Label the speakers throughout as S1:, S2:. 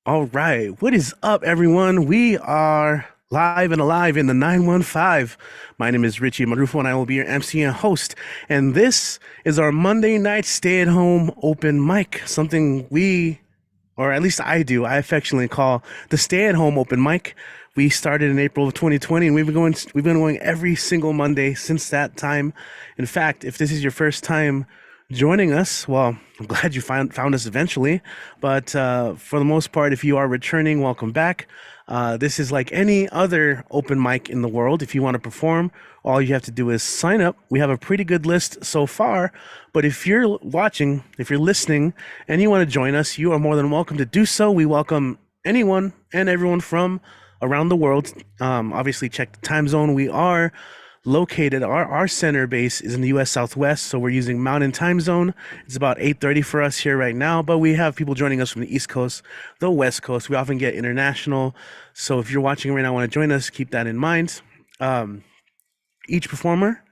S1: All right. What is up, everyone? We are live and alive in the 915. My name is Richie Marrufo, and I will be your MC and host. And this is our Monday night stay at home open mic, something we, or at least I do, I affectionately call the stay at home open mic. We started in April of 2020, and we've been going every single Monday since that time. In fact, if this is your first time joining us, well, I'm glad you found us eventually. But for the most part, if you are returning, welcome back. This is like any other open mic in the world. If you want to perform, all you have to do is sign up. We have a pretty good list so far. But if you're watching, if you're listening, and you want to join us, you are more than welcome to do so. We welcome anyone and everyone from around the world. Obviously, check the time zone. We are located, our center base is in the US Southwest, so we're using Mountain Time Zone. It's about 8:30 for us here right now, but we have people joining us from the East Coast, the West Coast. We often get international. So if you're watching right now and want to join us, keep that in mind. Um, each performer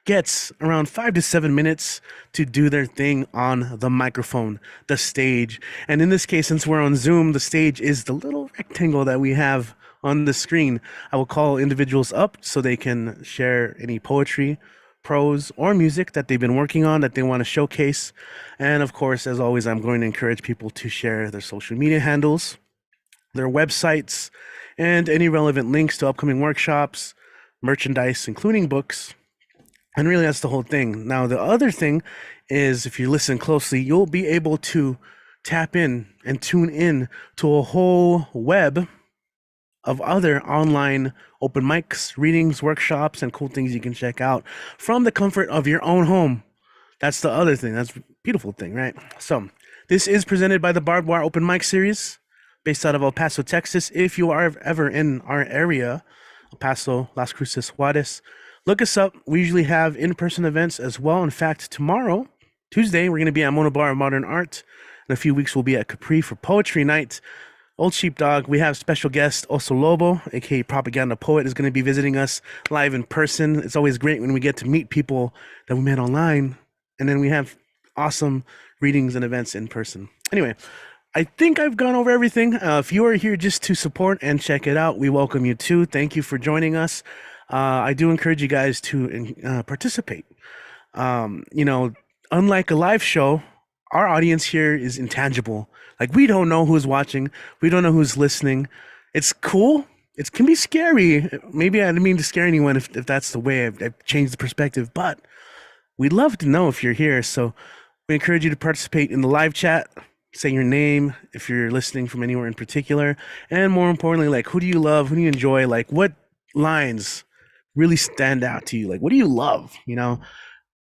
S1: gets around 5 to 7 minutes to do their thing on the microphone, the stage. And in this case, since we're on Zoom, the stage is the little rectangle that we have on the screen. I will call individuals up so they can share any poetry, prose, or music that they've been working on that they want to showcase. And of course, as always, I'm going to encourage people to share their social media handles, their websites, and any relevant links to upcoming workshops, merchandise, including books. And really, that's the whole thing. Now, the other thing is if you listen closely, you'll be able to tap in and tune in to a whole web of other online open mics, readings, workshops, and cool things you can check out from the comfort of your own home. That's the other thing. That's a beautiful thing, right? So, this is presented by the Barbed Wire Open Mic Series, based out of El Paso, Texas. If you are ever in our area, El Paso, Las Cruces, Juarez, look us up. We usually have in-person events as well. In fact, tomorrow, Tuesday, we're going to be at Mono Bar of Modern Art. In a few weeks, we'll be at Capri for Poetry Night. Old Sheepdog, we have special guest Oso Lobo, aka Propaganda Poet, is going to be visiting us live in person. It's always great when we get to meet people that we met online, and then we have awesome readings and events in person. Anyway, I think I've gone over everything. If you are here just to support and check it out, we welcome you too. Thank you for joining us. I do encourage you guys to participate. You know, unlike a live show, our audience here is intangible. Like, we don't know who's watching, we don't know who's listening. It's cool. It can be scary. Maybe I didn't mean to scare anyone if that's the way I've changed the perspective, but we'd love to know if you're here. So we encourage you to participate in the live chat. Say your name if you're listening from anywhere in particular. And more importantly, like, who do you love? Who do you enjoy? Like, what lines really stand out to you? Like, what do you love? You know,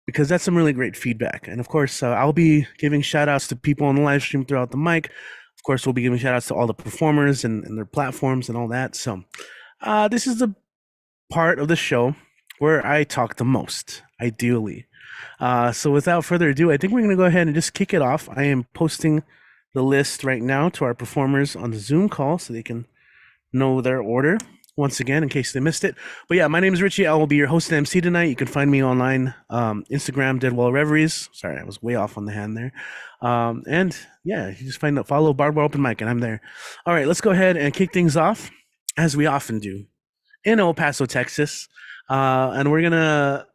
S1: because that's some really great feedback. And of course, I'll be giving shout outs to people on the live stream throughout the mic. Of course, we'll be giving shout outs to all the performers and their platforms and all that. So, this is the part of the show where I talk the most, ideally. So, without further ado, I think we're going to go ahead and just kick it off. I am posting the list right now to our performers on the Zoom call so they can know their order once again in case they missed it. But yeah, my name is Richie. I will be your host and MC tonight. You can find me online, Instagram, Deadwall Reveries. Sorry, I was way off on the hand there. And yeah, you just follow Barbed Wire Open Mic, and I'm there. All right, let's go ahead and kick things off, as we often do, in El Paso, Texas. And we're gonna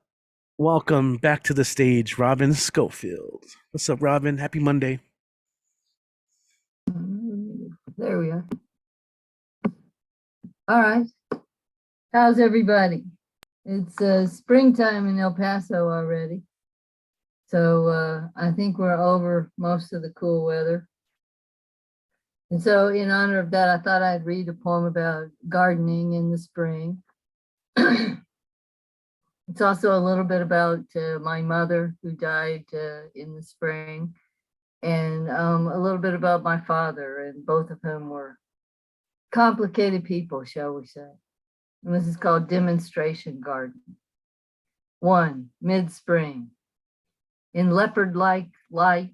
S1: welcome back to the stage Robin Schofield. What's up, Robin? Happy Monday.
S2: There we are. All right. How's everybody? It's springtime in El Paso already. So I think we're over most of the cool weather. And so in honor of that, I thought I'd read a poem about gardening in the spring. It's also a little bit about my mother who died in the spring, and a little bit about my father, and both of whom were complicated people, shall we say. And this is called Demonstration Garden. 1, mid-spring. In leopard-like light,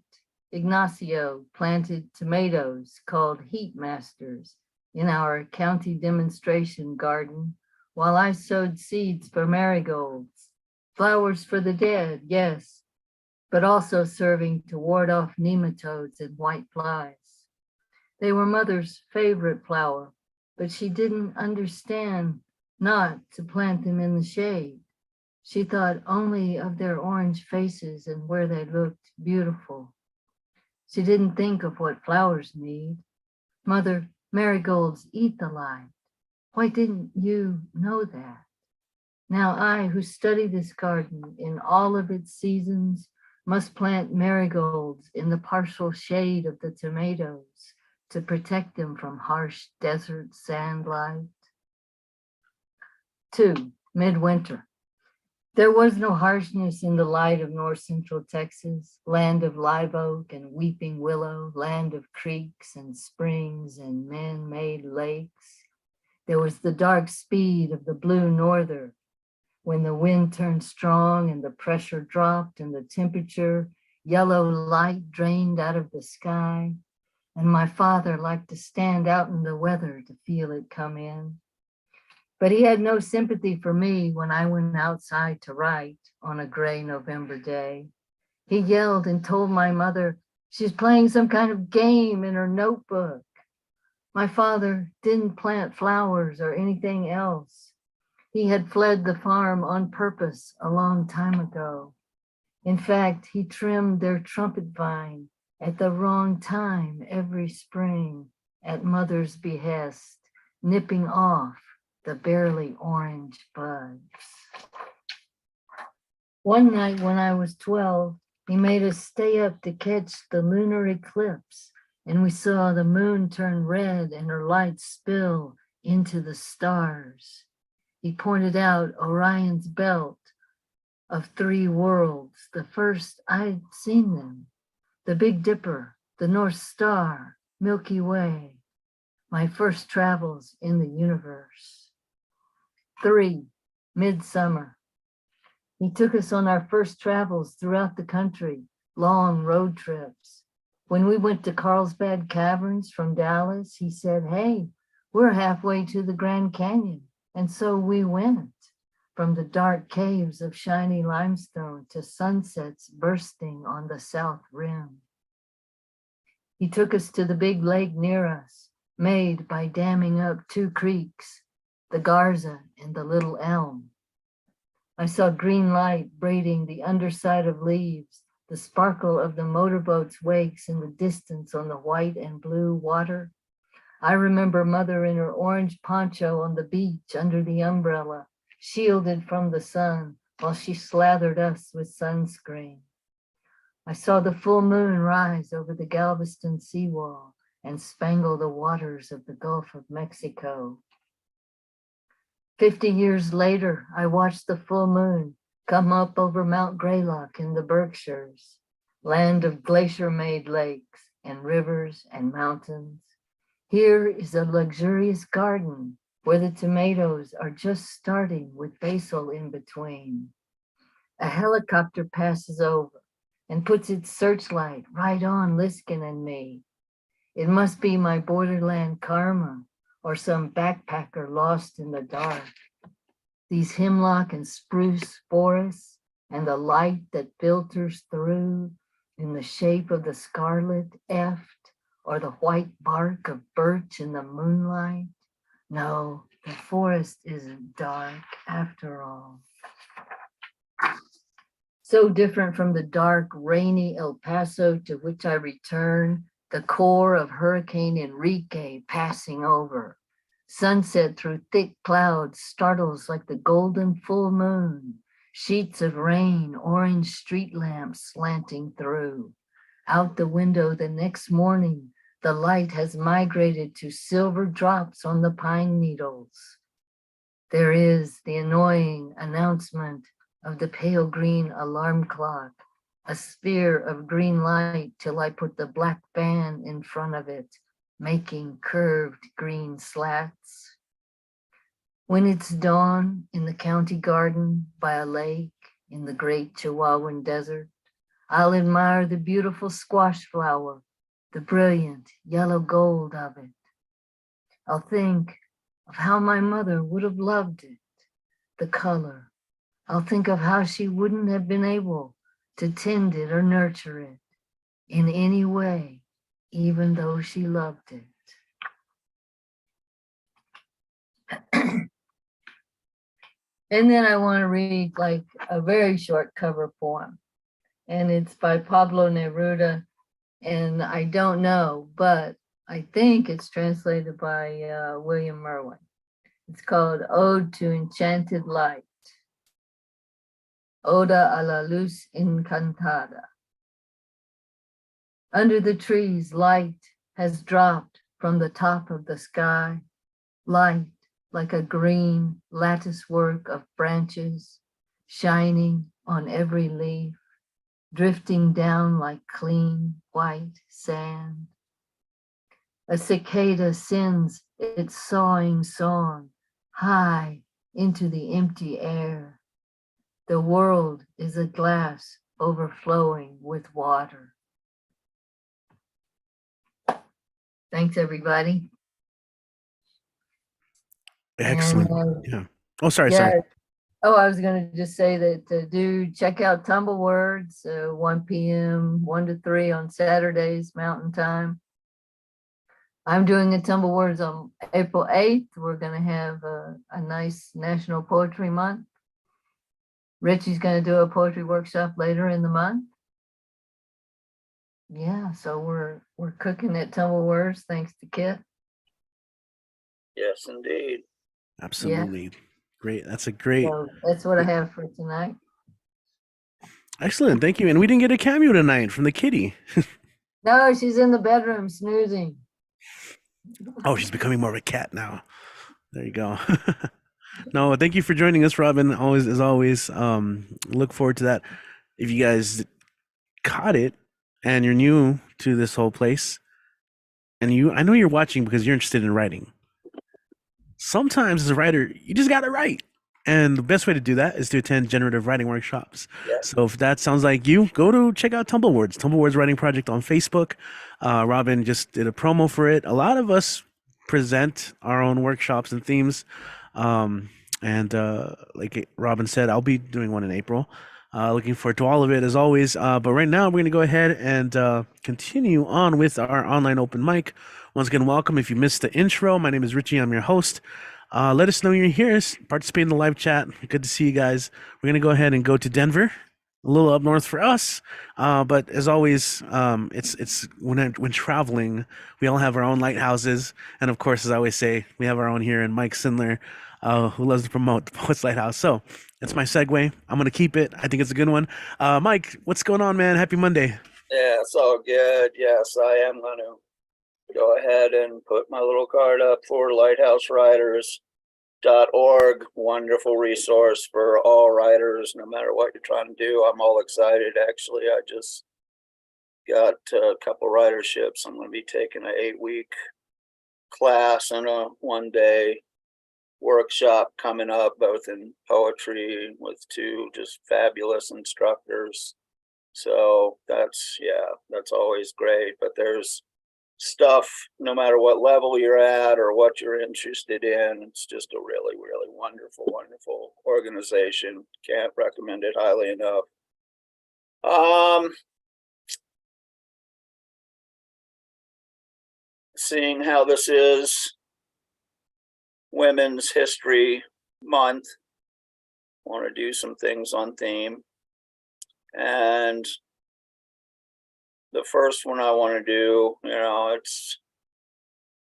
S2: Ignacio planted tomatoes called heat masters in our county demonstration garden, while I sowed seeds for marigolds, flowers for the dead, yes, but also serving to ward off nematodes and white flies. They were mother's favorite flower, but she didn't understand not to plant them in the shade. She thought only of their orange faces and where they looked beautiful. She didn't think of what flowers need. Mother, marigolds eat the light. Why didn't you know that? Now I, who study this garden in all of its seasons, must plant marigolds in the partial shade of the tomatoes to protect them from harsh desert sand light. 2, midwinter. There was no harshness in the light of north central Texas, land of live oak and weeping willow, land of creeks and springs and man-made lakes. There was the dark speed of the blue norther, when the wind turned strong and the pressure dropped and the temperature, yellow light drained out of the sky. And my father liked to stand out in the weather to feel it come in. But he had no sympathy for me when I went outside to write on a gray November day. He yelled and told my mother she's playing some kind of game in her notebook. My father didn't plant flowers or anything else. He had fled the farm on purpose a long time ago. In fact, he trimmed their trumpet vine at the wrong time every spring at mother's behest, nipping off the barely orange buds. One night when I was 12, he made us stay up to catch the lunar eclipse, and we saw the moon turn red and her light spill into the stars. He pointed out Orion's belt of 3 worlds, the first I'd seen them, the Big Dipper, the North Star, Milky Way, my first travels in the universe. 3, midsummer. He took us on our first travels throughout the country, long road trips. When we went to Carlsbad Caverns from Dallas, he said, "Hey, we're halfway to the Grand Canyon." And so we went, from the dark caves of shiny limestone to sunsets bursting on the south rim. He took us to the big lake near us, made by damming up 2 creeks, the Garza and the Little Elm. I saw green light braiding the underside of leaves, the sparkle of the motorboat's wakes in the distance on the white and blue water. I remember mother in her orange poncho on the beach under the umbrella, shielded from the sun while she slathered us with sunscreen. I saw the full moon rise over the Galveston seawall and spangle the waters of the Gulf of Mexico. 50 years later, I watched the full moon come up over Mount Greylock in the Berkshires, land of glacier-made lakes and rivers and mountains. Here is a luxurious garden where the tomatoes are just starting with basil in between. A helicopter passes over and puts its searchlight right on Liskin and me. It must be my borderland karma or some backpacker lost in the dark. These hemlock and spruce forests and the light that filters through in the shape of the scarlet eft or the white bark of birch in the moonlight. No, the forest isn't dark after all. So different from the dark, rainy El Paso to which I return, the core of Hurricane Enrique passing over. Sunset through thick clouds startles like the golden full moon. Sheets of rain, orange street lamps slanting through. Out the window the next morning, the light has migrated to silver drops on the pine needles. There is the annoying announcement of the pale green alarm clock, a sphere of green light till I put the black fan in front of it, making curved green slats. When it's dawn in the county garden by a lake in the great Chihuahuan desert, I'll admire the beautiful squash flower, the brilliant yellow gold of it. I'll think of how my mother would have loved it, the color. I'll think of how she wouldn't have been able to tend it or nurture it in any way, even though she loved it. And then I want to read like a very short cover poem, and it's by Pablo Neruda, and I don't know, but I think it's translated by William Merwin. It's called Ode to Enchanted Light. Oda a la luz encantada. Under the trees, light has dropped from the top of the sky, light like a green lattice work of branches, shining on every leaf, drifting down like clean white sand. A cicada sends its sawing song high into the empty air. The world is a glass overflowing with water. Thanks, everybody.
S1: Excellent.
S2: And,
S1: Yeah. Oh, sorry.
S2: yeah.
S1: Sorry.
S2: Oh, I was going to just say that do check out Tumble Words, 1 p.m., 1 to 3 on Saturdays, Mountain Time. I'm doing a Tumble Words on April 8th. We're going to have a nice National Poetry Month. Richie's going to do a poetry workshop later in the month. Yeah, so we're cooking at Tumble Words thanks to Kit.
S3: Yes, indeed.
S1: Absolutely. Great. That's a great.
S2: So that's what I have for tonight.
S1: Excellent. Thank you. And we didn't get a cameo tonight from the kitty.
S2: No, she's in the bedroom snoozing.
S1: Oh, she's becoming more of a cat now. There you go. No, thank you for joining us, Robin. Always, as always. Look forward to that. If you guys caught it and you're new to this whole place, and I know you're watching because you're interested in writing. Sometimes as a writer, you just gotta write. And the best way to do that is to attend generative writing workshops.
S3: Yes.
S1: So if that sounds like you, go to check out Tumblewords, Tumblewords Writing Project on Facebook. Robin just did a promo for it. A lot of us present our own workshops and themes. Like Robin said, I'll be doing one in April. Looking forward to all of it as always. But right now, we're going to go ahead and continue on with our online open mic. Once again, welcome. If you missed the intro, my name is Richie. I'm your host. Let us know you're here. Participate in the live chat. Good to see you guys. We're going to go ahead and go to Denver, a little up north for us. But as always, it's when traveling, we all have our own lighthouses. And of course, as I always say, we have our own here, and Mike Sindler, who loves to promote the Poets Lighthouse. So that's my segue. I'm going to keep it. I think it's a good one. Mike, what's going on, man? Happy Monday.
S3: Yeah, it's all good. Yes, I am going to go ahead and put my little card up for lighthousewriters.org. Wonderful resource for all writers, no matter what you're trying to do. I'm all excited. Actually, I just got a couple writerships. I'm going to be taking an 8-week class and a 1-day workshop coming up, both in poetry with 2 just fabulous instructors. So that's always great. But there's stuff, no matter what level you're at or what you're interested in. It's just a really, really wonderful organization. Can't recommend it highly enough. Seeing how this is Women's History Month, want to do some things on theme. And the first one I want to do, it's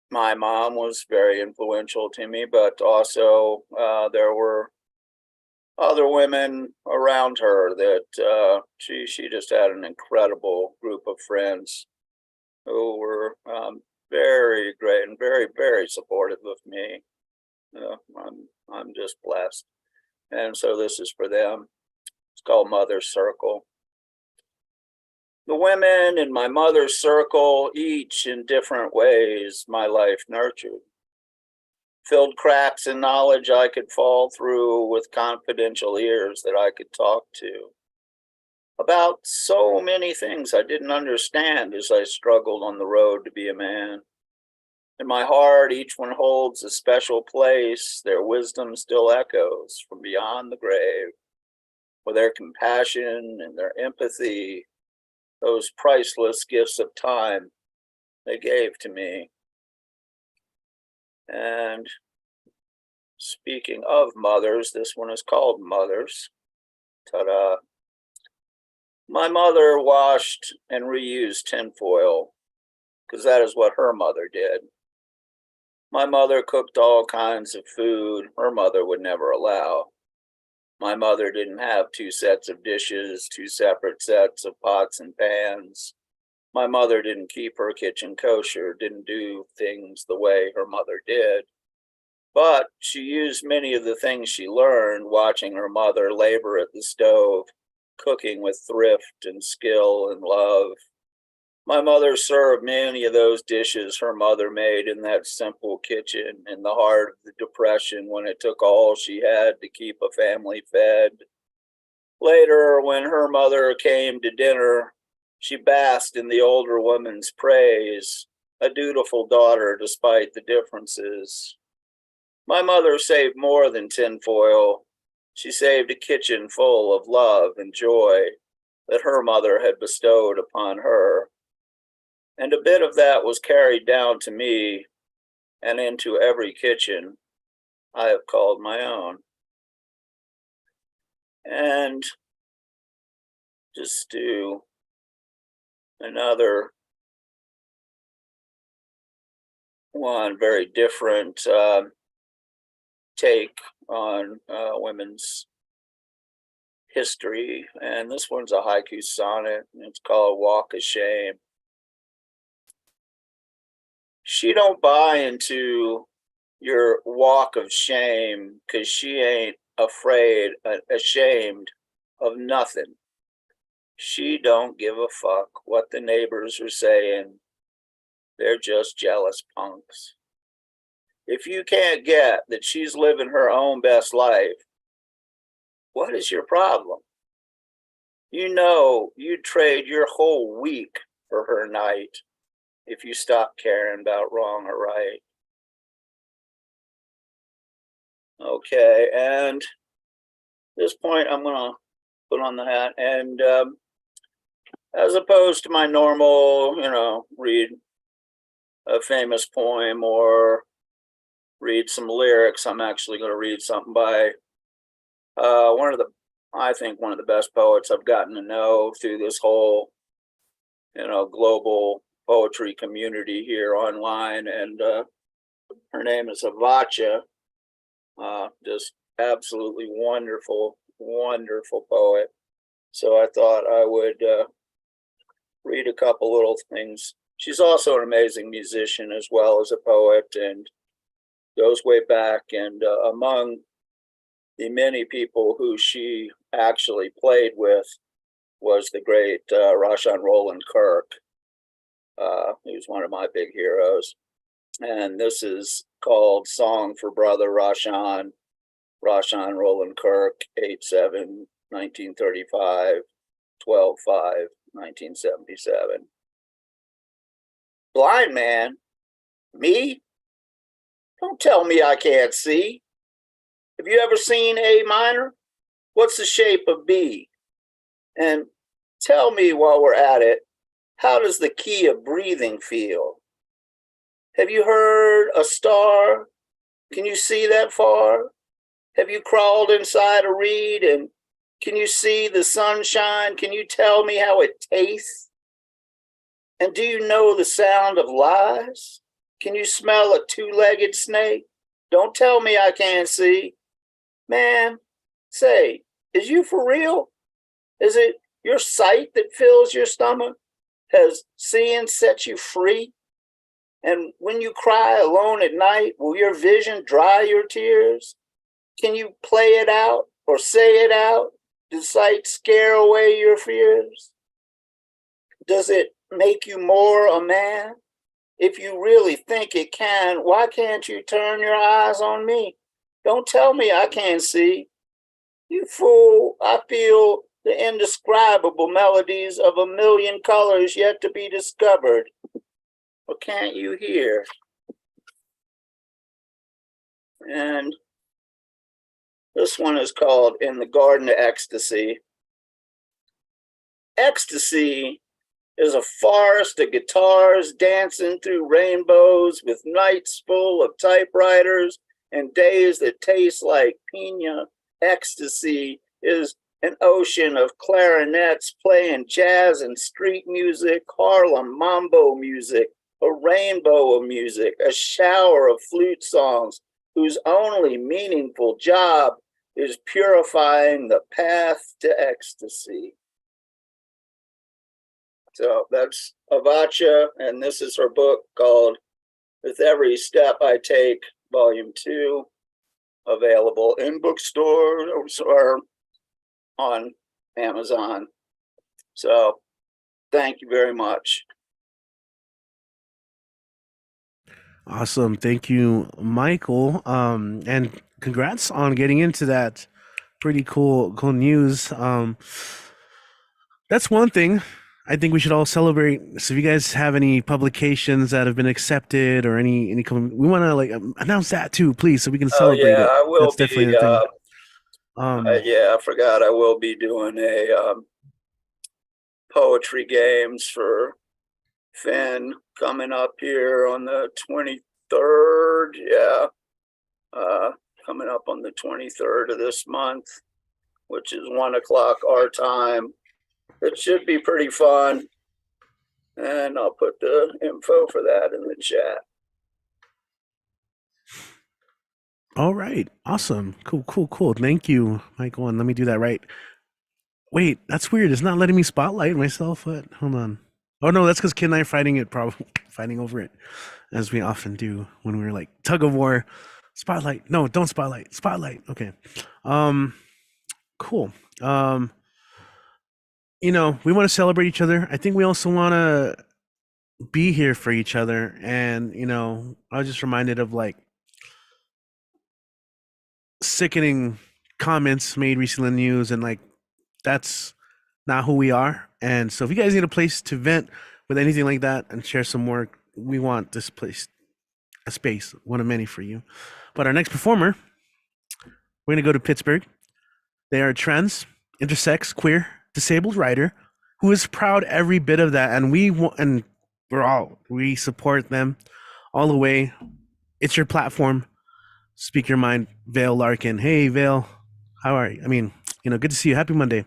S3: my mom was very influential to me, but also there were other women around her that she just had an incredible group of friends who were very great and very, very supportive of me. I'm just blessed. And so this is for them. It's called Mother's Circle. The women in my mother's circle, each in different ways my life nurtured, filled cracks in knowledge I could fall through with confidential ears that I could talk to about so many things I didn't understand as I struggled on the road to be a man. In my heart, each one holds a special place. Their wisdom still echoes from beyond the grave, with their compassion and their empathy, those priceless gifts of time they gave to me. And speaking of mothers, this one is called Mothers. Ta-da. My mother washed and reused tinfoil because that is what her mother did. My mother cooked all kinds of food her mother would never allow. My mother didn't have two sets of dishes, two separate sets of pots and pans. My mother didn't keep her kitchen kosher, didn't do things the way her mother did. But she used many of the things she learned watching her mother labor at the stove, cooking with thrift and skill and love. My mother served many of those dishes her mother made in that simple kitchen in the heart of the Depression when it took all she had to keep a family fed. Later, when her mother came to dinner, she basked in the older woman's praise, a dutiful daughter despite the differences. My mother saved more than tinfoil. She saved a kitchen full of love and joy that her mother had bestowed upon her. And a bit of that was carried down to me and into every kitchen I have called my own. And just do another one, very different take on women's history. And this one's a haiku sonnet, and it's called Walk of Shame. She don't buy into your walk of shame because she ain't ashamed of nothing. She don't give a fuck what the neighbors are saying. They're just jealous punks. If you can't get that she's living her own best life, what is your problem? You know you'd trade your whole week for her night if you stop caring about wrong or right. Okay, and at this point I'm gonna put on the hat, and as opposed to my normal, read a famous poem or read some lyrics, I'm actually going to read something by I think one of the best poets I've gotten to know through this whole, global poetry community here online, and her name is Avacha. Just absolutely wonderful, wonderful poet. So I thought I would read a couple little things. She's also an amazing musician as well as a poet, and goes way back. And among the many people who she actually played with was the great Rashan Roland Kirk. He was one of my big heroes. And this is called Song for Brother Rashan Roland Kirk, 8/7/1935, 12/5/1977. Blind man? Me? Don't tell me I can't see. Have you ever seen A minor? What's the shape of B? And tell me while we're at it, how does the key of breathing feel? Have you heard a star? Can you see that far? Have you crawled inside a reed and can you see the sunshine? Can you tell me how it tastes? And do you know the sound of lies? Can you smell a two-legged snake? Don't tell me I can't see. Man, say, is you for real? Is it your sight that fills your stomach? Has seeing set you free? And when you cry alone at night, will your vision dry your tears? Can you play it out or say it out? Does sight scare away your fears? Does it make you more a man? If you really think it can, why can't you turn your eyes on me? Don't tell me I can't see. You fool, I feel the indescribable melodies of a million colors yet to be discovered. Or can't you hear? And this one is called In the Garden of Ecstasy. Ecstasy is a forest of guitars dancing through rainbows with nights full of typewriters and days that taste like pina ecstasy is an ocean of clarinets playing jazz and street music, Harlem mambo music, a rainbow of music, a shower of flute songs whose only meaningful job is purifying the path to ecstasy. So that's Avacha, and this is her book called With Every Step I Take, Volume 2, available in bookstores or on Amazon. So thank you very much.
S1: Awesome. Thank you, Michael. And congrats on getting into that pretty cool news. That's one thing I think we should all celebrate. So if you guys have any publications that have been accepted or any we want to like announce that too, please, so we can celebrate it.
S3: I will
S1: That's definitely the thing.
S3: I forgot. I will be doing a poetry games for Finn coming up here on the 23rd. Yeah. Coming up on the 23rd of this month, which is 1 o'clock our time. It should be pretty fun. And I'll put the info for that in the chat.
S1: All right. Awesome. Cool. Thank you, Michael. And let me do that right. Wait, that's weird. It's not letting me spotlight myself. What? Hold on. Oh no, that's because Kid and I are fighting over it, as we often do when we're like tug of war. Spotlight. No, don't spotlight. Spotlight. Okay. Cool. We want to celebrate each other. I think we also want to be here for each other. And, I was just reminded of like sickening comments made recently in the news, and like that's not who we are. And so if you guys need a place to vent with anything like that and share some work, we want this place, a space, one of many for you. But our next performer, we're going to go to Pittsburgh. They are trans, intersex, queer, disabled writer who is proud every bit of that. And we support them all the way. It's your platform. Speak your mind. Vale Larkin. Hey, Vale. How are you? I mean, good to see you. Happy Monday.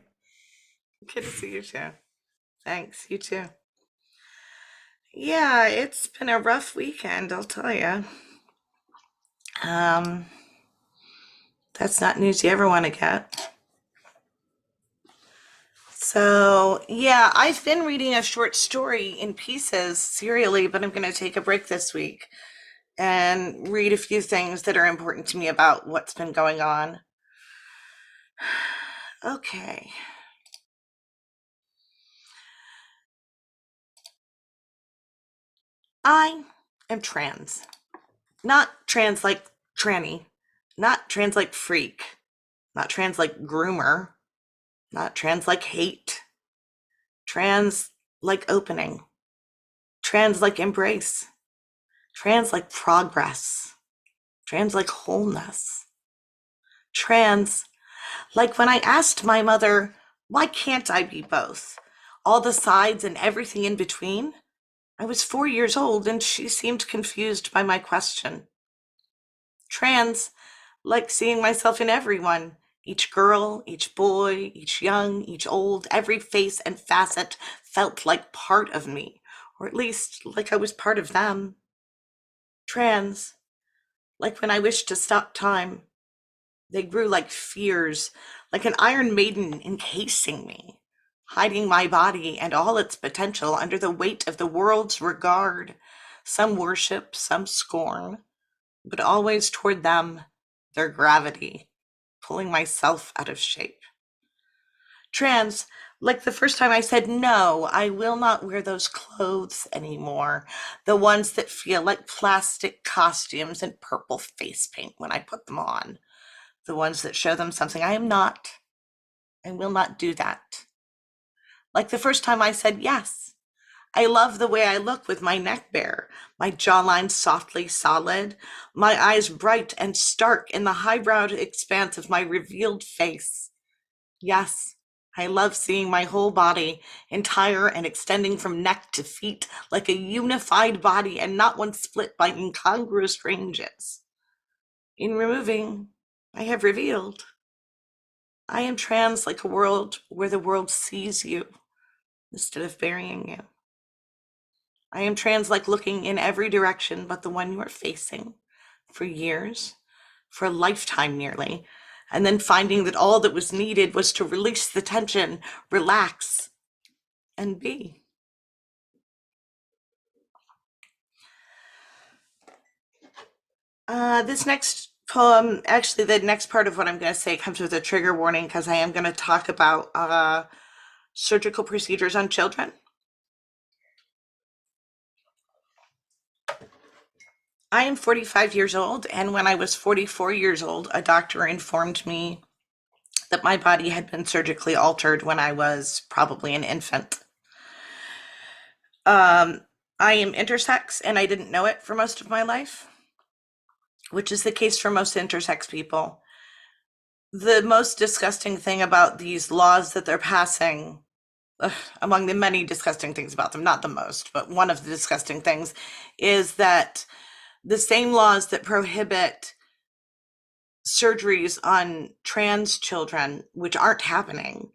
S4: Good to see you too. Thanks. You too. Yeah, it's been a rough weekend, I'll tell you. That's not news you ever want to get. So, yeah, I've been reading a short story in pieces serially, but I'm going to take a break this week and read a few things that are important to me about what's been going on. Okay. I am trans. Not trans like tranny. Not trans like freak. Not trans like groomer. Not trans like hate. Trans like opening. Trans like embrace. Trans like progress. Trans like wholeness. Trans like when I asked my mother, why can't I be both? All the sides and everything in between? I was 4 years old and she seemed confused by my question. Trans like seeing myself in everyone. Each girl, each boy, each young, each old, every face and facet felt like part of me, or at least like I was part of them. Trans, like when I wished to stop time. They grew like fears, like an iron maiden encasing me, hiding my body and all its potential under the weight of the world's regard, some worship, some scorn, but always toward them, their gravity, pulling myself out of shape. Trans, like the first time I said, no, I will not wear those clothes anymore. The ones that feel like plastic costumes and purple face paint when I put them on. The ones that show them something I am not. I will not do that. Like the first time I said, yes, I love the way I look with my neck bare, my jawline softly solid, my eyes bright and stark in the highbrowed expanse of my revealed face. Yes, I love seeing my whole body, entire and extending from neck to feet, like a unified body and not one split by incongruous ranges. In removing, I have revealed. I am trans like a world where the world sees you instead of burying you. I am trans like looking in every direction but the one you are facing for years, for a lifetime nearly, and then finding that all that was needed was to release the tension, relax, and be. This next poem, actually the next part of what I'm going to say comes with a trigger warning because I am going to talk about surgical procedures on children. I am 45 years old, and when I was 44 years old, a doctor informed me that my body had been surgically altered when I was probably an infant. I am intersex, and I didn't know it for most of my life, which is the case for most intersex people. The most disgusting thing about these laws that they're passing, among the many disgusting things about them, not the most, but one of the disgusting things, is that the same laws that prohibit surgeries on trans children, which aren't happening,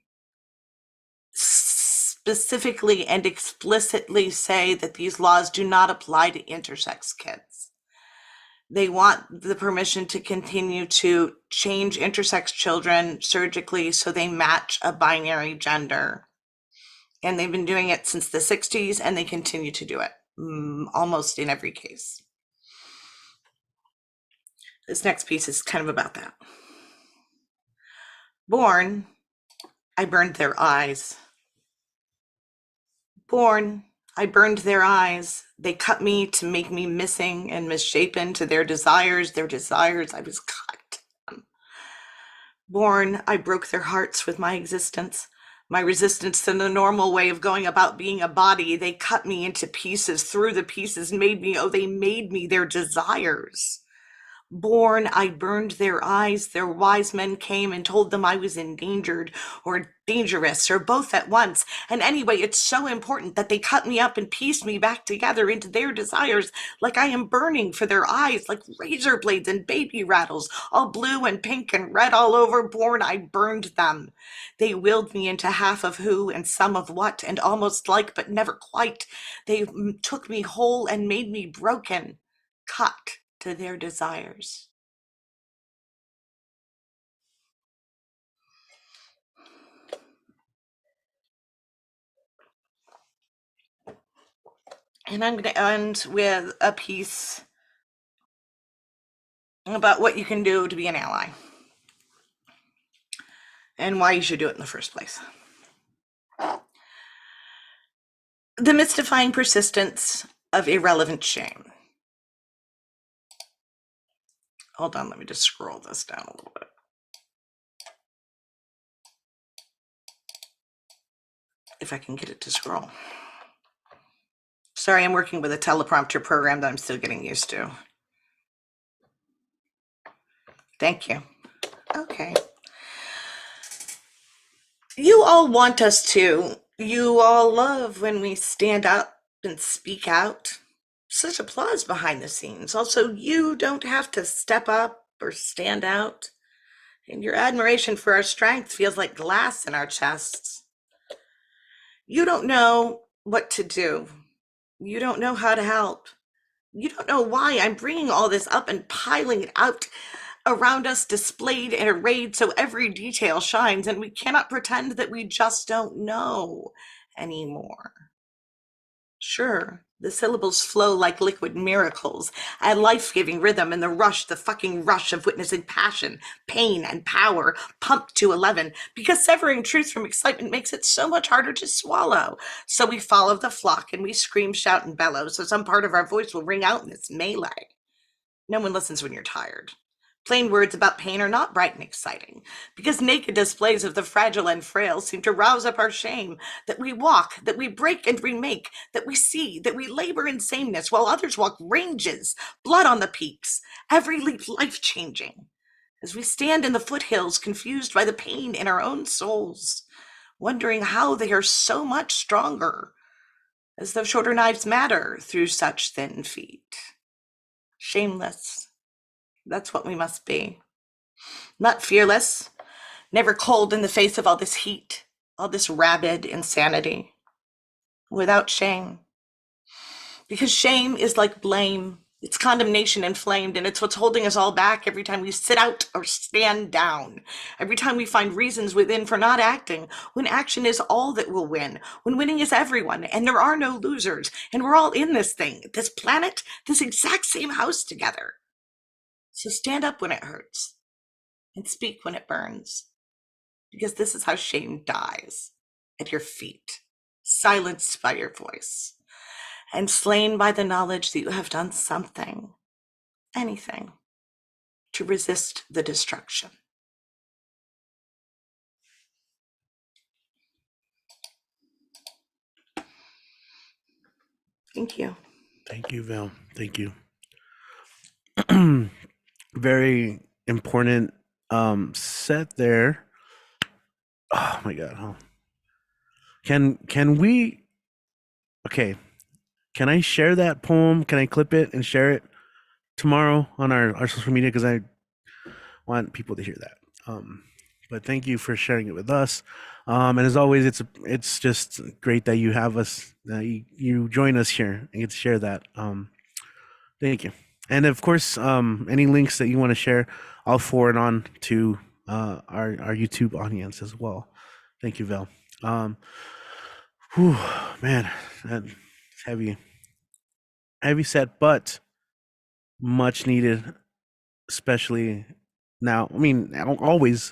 S4: specifically and explicitly say that these laws do not apply to intersex kids. They want the permission to continue to change intersex children surgically so they match a binary gender. And they've been doing it since the 60s, and they continue to do it almost in every case. This next piece is kind of about that. Born, I burned their eyes. Born, I burned their eyes. They cut me to make me missing and misshapen to their desires, I was cut. Born, I broke their hearts with my existence, my resistance to the normal way of going about being a body. They cut me into pieces, through the pieces, they made me their desires. Born, I burned their eyes. Their wise men came and told them I was endangered or dangerous or both at once. And anyway, it's so important that they cut me up and pieced me back together into their desires, like I am burning for their eyes, like razor blades and baby rattles, all blue and pink and red all over. Born, I burned them. They willed me into half of who and some of what, and almost like, but never quite. They took me whole and made me broken, cut to their desires. And I'm going to end with a piece about what you can do to be an ally and why you should do it in the first place. The mystifying persistence of irrelevant shame. Hold on, let me just scroll this down a little bit. If I can get it to scroll. Sorry, I'm working with a teleprompter program that I'm still getting used to. Thank you. Okay. You all want us to. You all love when we stand up and speak out. Such applause behind the scenes. Also, you don't have to step up or stand out. And your admiration for our strength feels like glass in our chests. You don't know what to do. You don't know how to help. You don't know why I'm bringing all this up and piling it out around us, displayed and arrayed so every detail shines, and we cannot pretend that we just don't know anymore. Sure, the syllables flow like liquid miracles, a life-giving rhythm in the fucking rush of witnessing passion, pain, and power pumped to 11, because severing truth from excitement makes it so much harder to swallow. So we follow the flock and we scream, shout, and bellow, so some part of our voice will ring out in this melee. No one listens when you're tired. Plain words about pain are not bright and exciting, because naked displays of the fragile and frail seem to rouse up our shame, that we walk, that we break and remake, that we see, that we labor in sameness, while others walk ranges, blood on the peaks, every leap life-changing. As we stand in the foothills, confused by the pain in our own souls, wondering how they are so much stronger, as though shorter knives matter through such thin feet. Shameless. That's what we must be. Not fearless, never cold in the face of all this heat, all this rabid insanity. Without shame. Because shame is like blame. It's condemnation inflamed, and it's what's holding us all back every time we sit out or stand down. Every time we find reasons within for not acting, when action is all that will win, when winning is everyone, and there are no losers, and we're all in this thing, this planet, this exact same house together. So stand up when it hurts, and speak when it burns, because this is how shame dies, at your feet, silenced by your voice, and slain by the knowledge that you have done something, anything, to resist the destruction. Thank you.
S1: Thank you, Val. Thank you. Very important set there. Oh my god. Oh. Can we okay. Can I share that poem? Can I clip it and share it tomorrow on our social media? Because I want people to hear that. But thank you for sharing it with us. And as always, it's just great that you have us, you join us here and get to share that. Thank you. And of course, any links that you want to share, I'll forward on to our YouTube audience as well. Thank you, Val. Whew, man, that's heavy set, but much needed, especially now. I mean, always.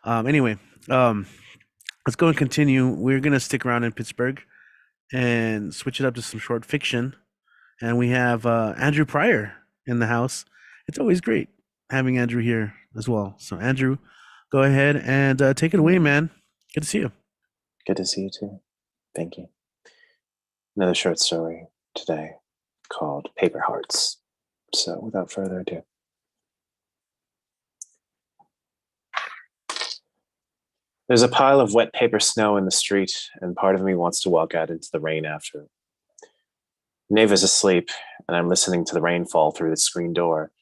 S1: Anyway, let's go and continue. We're gonna stick around in Pittsburgh and switch it up to some short fiction. And we have Andrew Pryor in the house. It's always great having Andrew here as well. So Andrew, go ahead and take it away, man. Good to see you.
S5: Good to see you too. Thank you. Another short story today called Paper Hearts. So without further ado. There's a pile of wet paper snow in the street, and part of me wants to walk out into the rain after. Neva's asleep, and I'm listening to the rain fall through the screen door,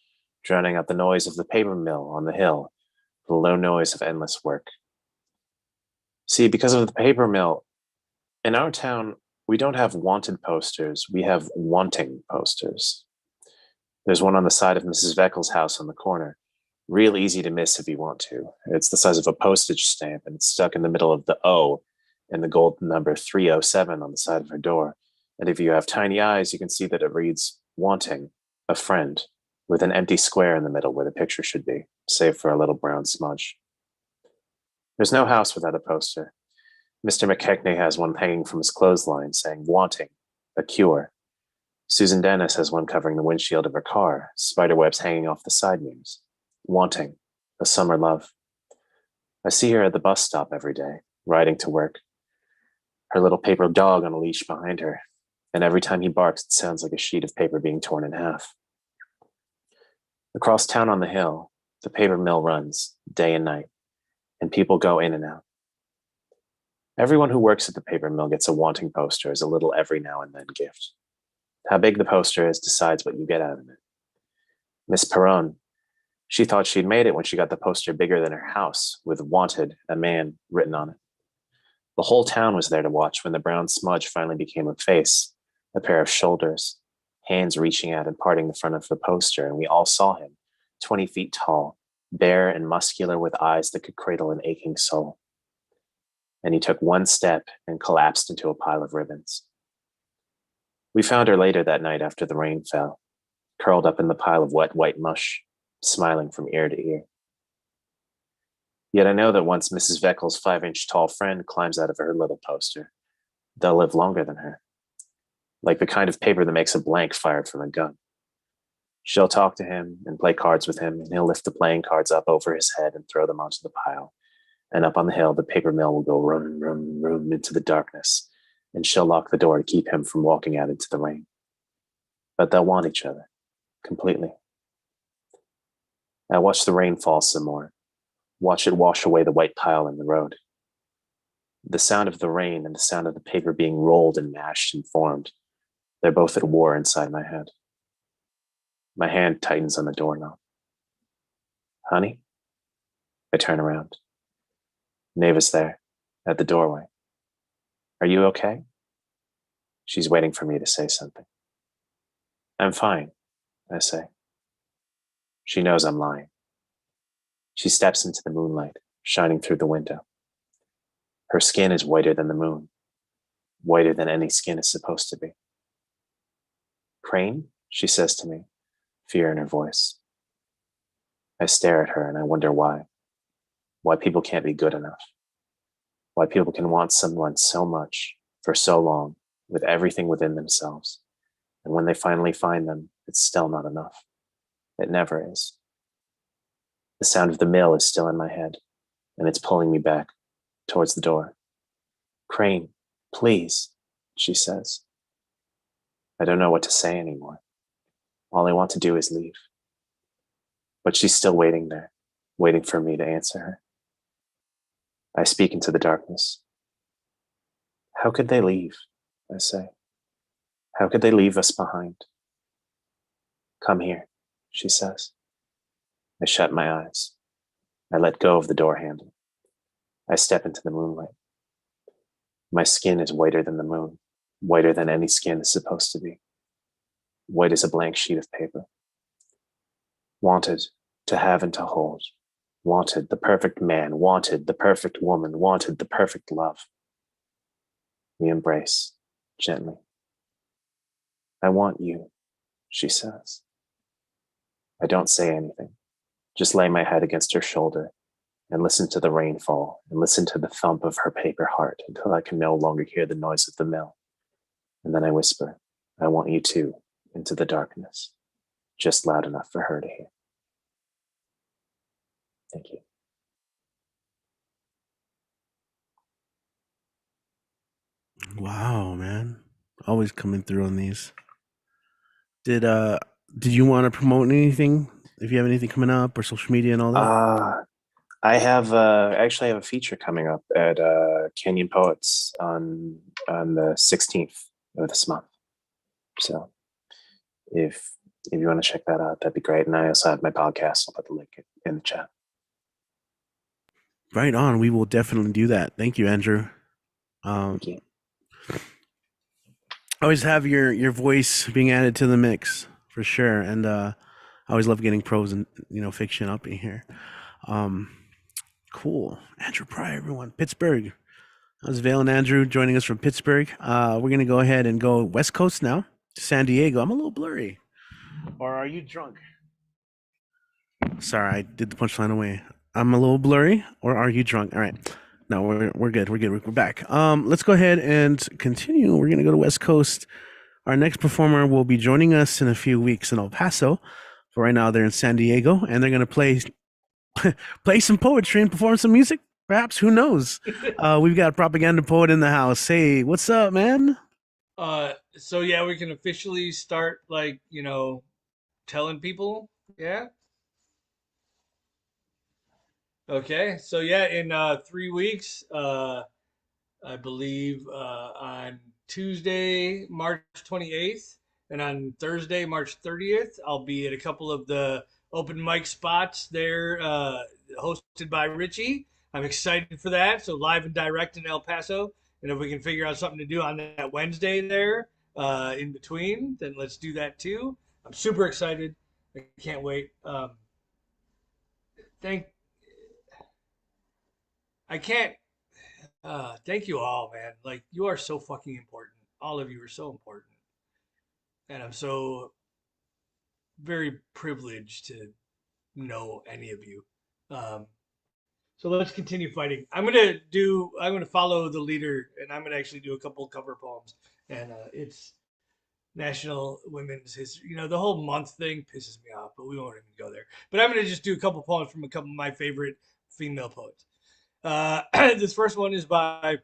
S5: drowning out the noise of the paper mill on the hill, the low noise of endless work. See, because of the paper mill, in our town, we don't have wanted posters, we have wanting posters. There's one on the side of Mrs. Veckel's house on the corner. Real easy to miss if you want to. It's the size of a postage stamp, and it's stuck in the middle of the O and the gold number 307 on the side of her door. And if you have tiny eyes, you can see that it reads, wanting, a friend, with an empty square in the middle where the picture should be, save for a little brown smudge. There's no house without a poster. Mr. McKechnie has one hanging from his clothesline saying, wanting, a cure. Susan Dennis has one covering the windshield of her car, spiderwebs hanging off the side mirrors. Wanting, a summer love. I see her at the bus stop every day, riding to work. Her little paper dog on a leash behind her, and every time he barks, it sounds like a sheet of paper being torn in half. Across town on the hill, the paper mill runs, day and night, and people go in and out. Everyone who works at the paper mill gets a wanting poster as a little every now and then gift. How big the poster is decides what you get out of it. Miss Perron, she thought she'd made it when she got the poster bigger than her house, with wanted, a man, written on it. The whole town was there to watch when the brown smudge finally became a face, a pair of shoulders, hands reaching out and parting the front of the poster, and we all saw him, 20 feet tall, bare and muscular with eyes that could cradle an aching soul. And he took one step and collapsed into a pile of ribbons. We found her later that night after the rain fell, curled up in the pile of wet white mush, smiling from ear to ear. Yet I know that once Mrs. Veckel's 5-inch tall friend climbs out of her little poster, they'll live longer than her, like the kind of paper that makes a blank fired from a gun. She'll talk to him and play cards with him, and he'll lift the playing cards up over his head and throw them onto the pile. And up on the hill, the paper mill will go rum, rum, rum into the darkness, and she'll lock the door to keep him from walking out into the rain. But they'll want each other, completely. I watch the rain fall some more, watch it wash away the white pile in the road. The sound of the rain and the sound of the paper being rolled and mashed and formed, they're both at war inside my head. My hand tightens on the doorknob. Honey? I turn around. Neva's there, at the doorway. Are you okay? She's waiting for me to say something. I'm fine, I say. She knows I'm lying. She steps into the moonlight, shining through the window. Her skin is whiter than the moon, whiter than any skin is supposed to be. Crane, she says to me, fear in her voice. I stare at her and I wonder why. Why people can't be good enough. Why people can want someone so much, for so long, with everything within themselves. And when they finally find them, it's still not enough. It never is. The sound of the mill is still in my head, and it's pulling me back towards the door. Crane, please, she says. I don't know what to say anymore. All I want to do is leave. But she's still waiting there, waiting for me to answer her. I speak into the darkness. How could they leave? I say. How could they leave us behind? Come here, she says. I shut my eyes. I let go of the door handle. I step into the moonlight. My skin is whiter than the moon, whiter than any skin is supposed to be. White as a blank sheet of paper. Wanted, to have and to hold. Wanted the perfect man, wanted the perfect woman, wanted the perfect love. We embrace, gently. I want you, she says. I don't say anything, just lay my head against her shoulder and listen to the rainfall and listen to the thump of her paper heart until I can no longer hear the noise of the mill. And then I whisper, I want you too, into the darkness, just loud enough for her to hear. Thank you.
S1: Wow, man. Always coming through on these. Did you want to promote anything? If you have anything coming up or social media and all that?
S5: I have actually have a feature coming up at Canyon Poets on the 16th of this month. So if you want to check that out, that'd be great. And I also have my podcast. I'll put the link in the chat.
S1: Right on. We will definitely do that. Thank you, Andrew.
S5: Thank you.
S1: Always have your voice being added to the mix for sure. And I always love getting prose and fiction up in here. Cool. Andrew Pryor, everyone. Pittsburgh. That was Vale and Andrew joining us from Pittsburgh. We're gonna go ahead and go West Coast now to San Diego. I'm a little blurry. Or are you drunk? Sorry, I did the punchline away. I'm a little blurry, or are you drunk? All right. No, we're good. We're good. We're back. Let's go ahead and continue. We're gonna go to West Coast. Our next performer will be joining us in a few weeks in El Paso. But right now they're in San Diego, and they're gonna play some poetry and perform some music. Perhaps, who knows? We've got a propaganda poet in the house. Hey, what's up, man?
S6: So yeah, we can officially start telling people. Yeah. Okay. So yeah, in 3 weeks, I believe on Tuesday, March 28th, and on Thursday, March 30th, I'll be at a couple of the open mic spots there, hosted by Richie. I'm excited for that. So live and direct in El Paso. And if we can figure out something to do on that Wednesday there in between, then let's do that too. I'm super excited. I can't wait. Thank you all, man. Like, you are so fucking important. All of you are so important. And I'm so very privileged to know any of you. So let's continue fighting. I'm gonna follow the leader, and I'm gonna actually do a couple cover poems. And it's National Women's History. The whole month thing pisses me off, but we won't even go there. But I'm gonna just do a couple poems from a couple of my favorite female poets. This first one is by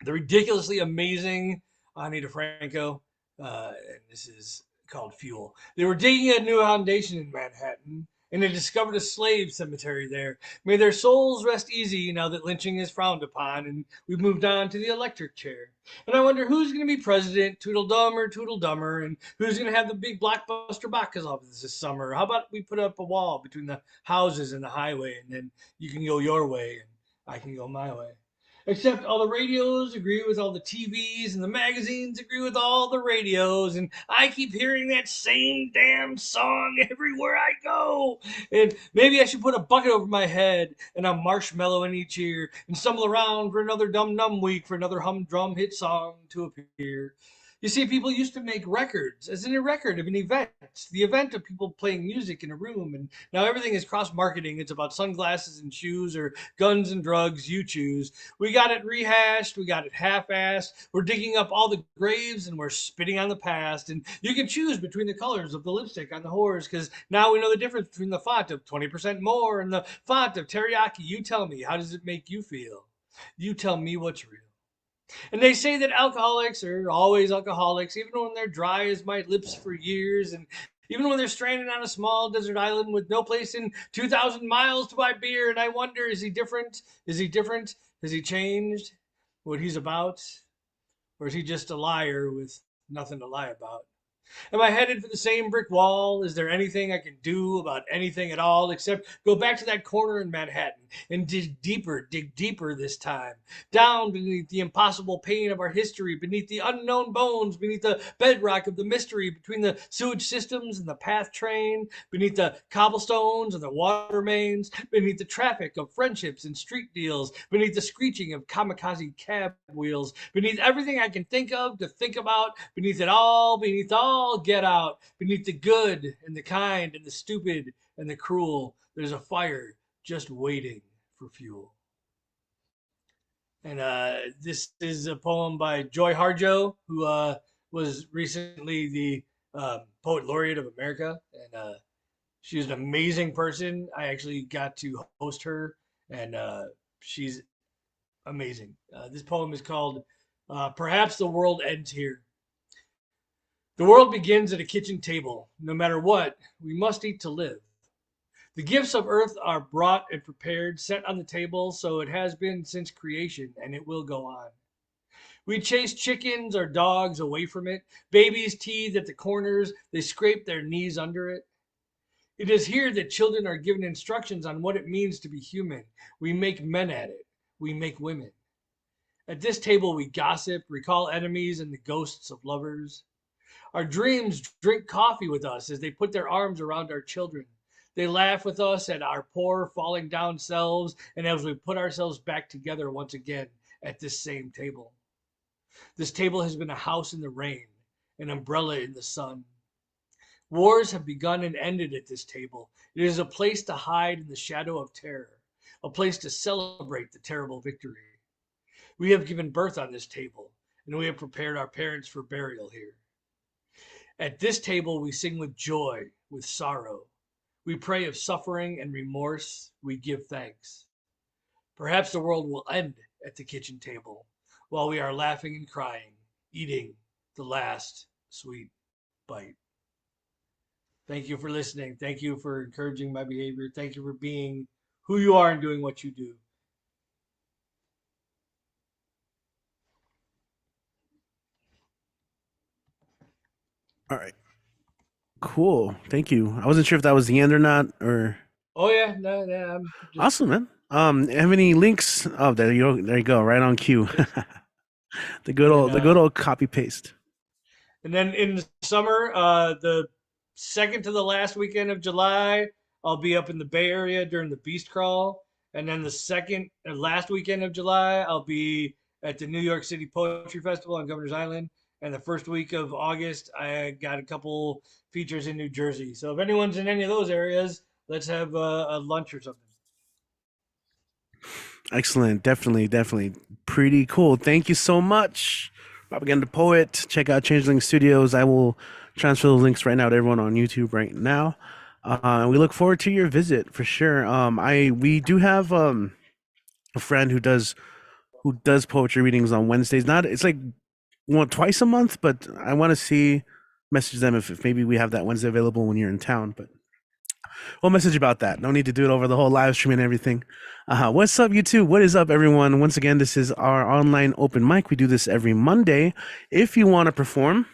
S6: the ridiculously amazing Anita Franco, and this is called Fuel. They were digging a new foundation in Manhattan and they discovered a slave cemetery there. May their souls rest easy now that lynching is frowned upon and we've moved on to the electric chair. And I wonder who's going to be president, Tweedledum or Tweedledummer, and who's going to have the big blockbuster box office this summer. How about we put up a wall between the houses and the highway, and then you can go your way and I can go my way. Except all the radios agree with all the TVs and the magazines agree with all the radios. And I keep hearing that same damn song everywhere I go. And maybe I should put a bucket over my head and a marshmallow in each ear and stumble around for another dumb numb week for another humdrum hit song to appear. You see, people used to make records as in a record of an event, the event of people playing music in a room. And now everything is cross marketing. It's about sunglasses and shoes or guns and drugs, you choose. We got it rehashed. We got it half-assed. We're digging up all the graves and we're spitting on the past. And you can choose between the colors of the lipstick on the whores because now we know the difference between the font of 20% more and the font of teriyaki. You tell me, how does it make you feel? You tell me what's real. And they say that alcoholics are always alcoholics, even when they're dry as my lips for years, and even when they're stranded on a small desert island with no place in 2,000 miles to buy beer. And I wonder, is he different? Is he different? Has he changed what he's about? Or is he just a liar with nothing to lie about? Am I headed for the same brick wall? Is there anything I can do about anything at all except go back to that corner in Manhattan and dig deeper this time, down beneath the impossible pain of our history, beneath the unknown bones, beneath the bedrock of the mystery, between the sewage systems and the path train, beneath the cobblestones and the water mains, beneath the traffic of friendships and street deals, beneath the screeching of kamikaze cab wheels, beneath everything I can think of to think about, beneath it all, beneath all get out, beneath the good and the kind and the stupid and the cruel, there's a fire just waiting for fuel. And this is a poem by Joy Harjo, who was recently the Poet Laureate of America. And she was an amazing person. I actually got to host her, and she's amazing. This poem is called Perhaps the World Ends Here. The world begins at a kitchen table. No matter what, we must eat to live. The gifts of earth are brought and prepared, set on the table, so it has been since creation, and it will go on. We chase chickens or dogs away from it. Babies teethe at the corners. They scrape their knees under it. It is here that children are given instructions on what it means to be human. We make men at it. We make women. At this table, we gossip, recall enemies and the ghosts of lovers. Our dreams drink coffee with us as they put their arms around our children. They laugh with us at our poor, falling down selves, and as we put ourselves back together once again at this same table. This table has been a house in the rain, an umbrella in the sun. Wars have begun and ended at this table. It is a place to hide in the shadow of terror, a place to celebrate the terrible victory. We have given birth on this table, and we have prepared our parents for burial here. At this table, we sing with joy, with sorrow. We pray of suffering and remorse. We give thanks. Perhaps the world will end at the kitchen table while we are laughing and crying, eating the last sweet bite. Thank you for listening. Thank you for encouraging my behavior. Thank you for being who you are and doing what you do.
S1: All right. Cool. Thank you. I wasn't sure if that was the end or not, or
S6: Oh yeah, no, I'm just
S1: awesome, man. Have any links? Oh, there you go. There you go. Right on cue. the good old copy paste.
S6: And then in the summer, the second to the last weekend of July, I'll be up in the Bay Area during the Beast Crawl. And then the second and last weekend of July, I'll be at the New York City Poetry Festival on Governor's Island. And the first week of August, I got a couple features in New Jersey. So if anyone's in any of those areas, let's have a lunch or something.
S1: Excellent. Definitely. Pretty cool. Thank you so much. Propaganda Poet. Check out Changeling Studios. I will transfer the links right now to everyone on YouTube right now. We look forward to your visit for sure. We do have a friend who does poetry readings on Wednesdays. It's like twice a month, but I want to message them if maybe we have that Wednesday available when you're in town. But We'll message about that. No need to do it over the whole live stream and everything. What's up, YouTube? What is up, everyone? Once again, this is our online open mic. We do this every Monday. If you want to perform,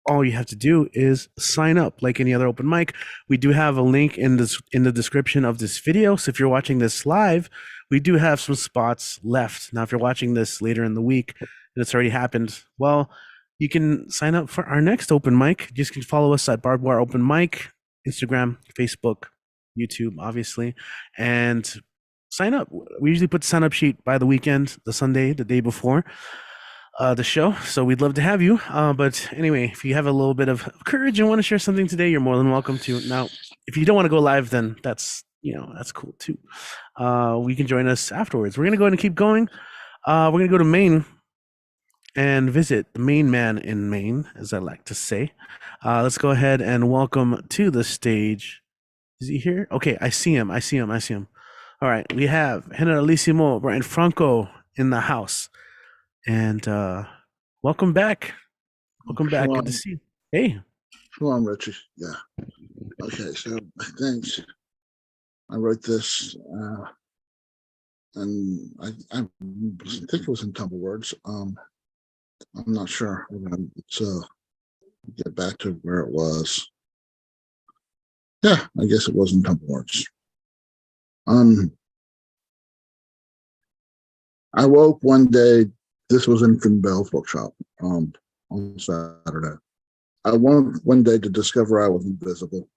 S1: all you have to do is sign up like any other open mic. We do have a link in the description of this video. So if you're watching this live, we do have some spots left. Now, if you're watching this later in the week and it's already happened, well, you can sign up for our next open mic. Just can follow us at Barbed Wire Open Mic, Instagram, Facebook, YouTube, obviously, and sign up. We usually put the sign up sheet by the weekend, the Sunday, the day before the show. So we'd love to have you. But anyway, if you have a little bit of courage and want to share something today, you're more than welcome to. Now, if you don't want to go live, then that's cool too. We can join us afterwards. We're going to go ahead and keep going. We're going to go to Maine and visit the main man in Maine, as I like to say. Let's go ahead and welcome to the stage. Is he here? Okay, I see him. All right, we have Generalissimo Brian Franco in the house. And welcome back. Welcome back. Good to see you. Hey.
S7: Come on, Richie. Yeah. Okay, so thanks. I wrote this, and I think it was in Tumble Words. I'm not sure. Let's get back to where it was. Yeah, I guess it was in Tumble Words. I woke one day. This was in Finn Bell's bookshop on Saturday. I woke one day to discover I was invisible.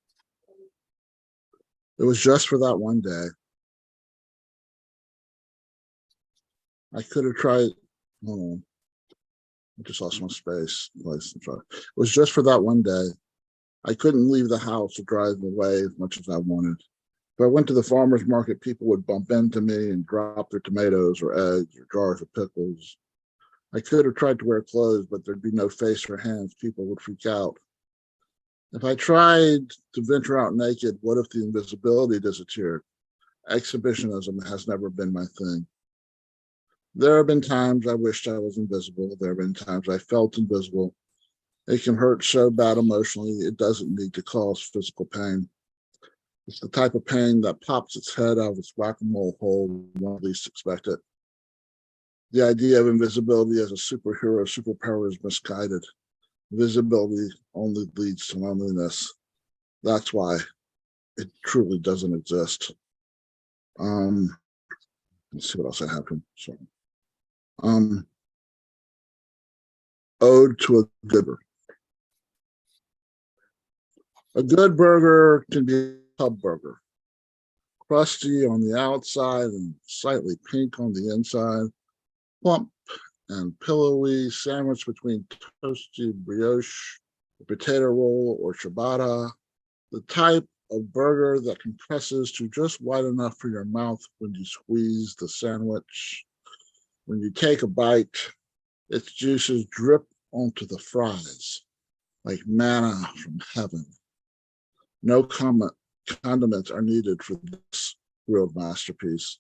S7: It was just for that one day. I could have tried, hold on. I just lost my space. It was just for that one day. I couldn't leave the house or drive away as much as I wanted. If I went to the farmer's market, people would bump into me and drop their tomatoes or eggs or jars of pickles. I could have tried to wear clothes, but there'd be no face or hands. People would freak out. If I tried to venture out naked, what if the invisibility disappeared? Exhibitionism has never been my thing. There have been times I wished I was invisible. There have been times I felt invisible. It can hurt so bad emotionally, it doesn't need to cause physical pain. It's the type of pain that pops its head out of its whack-a-mole hole when one least expect it. The idea of invisibility as a superhero superpower is misguided. Visibility only leads to loneliness. That's why it truly doesn't exist. Let's see what else I have here. So, ode to a good burger. A good burger can be a pub burger, crusty on the outside and slightly pink on the inside, plump and pillowy, sandwiched between toasty brioche, a potato roll, or ciabatta, the type of burger that compresses to just wide enough for your mouth when you squeeze the sandwich. When you take a bite, its juices drip onto the fries like manna from heaven. No condiments are needed for this grilled masterpiece.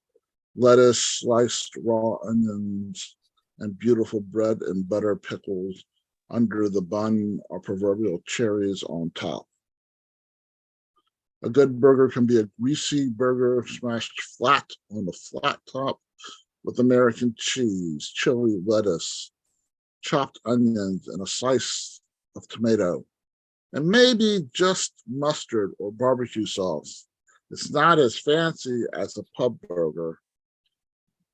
S7: Lettuce, sliced raw onions, and beautiful bread and butter pickles under the bun are proverbial cherries on top. A good burger can be a greasy burger smashed flat on the flat top with American cheese, chili, lettuce, chopped onions, and a slice of tomato, and maybe just mustard or barbecue sauce. It's not as fancy as a pub burger,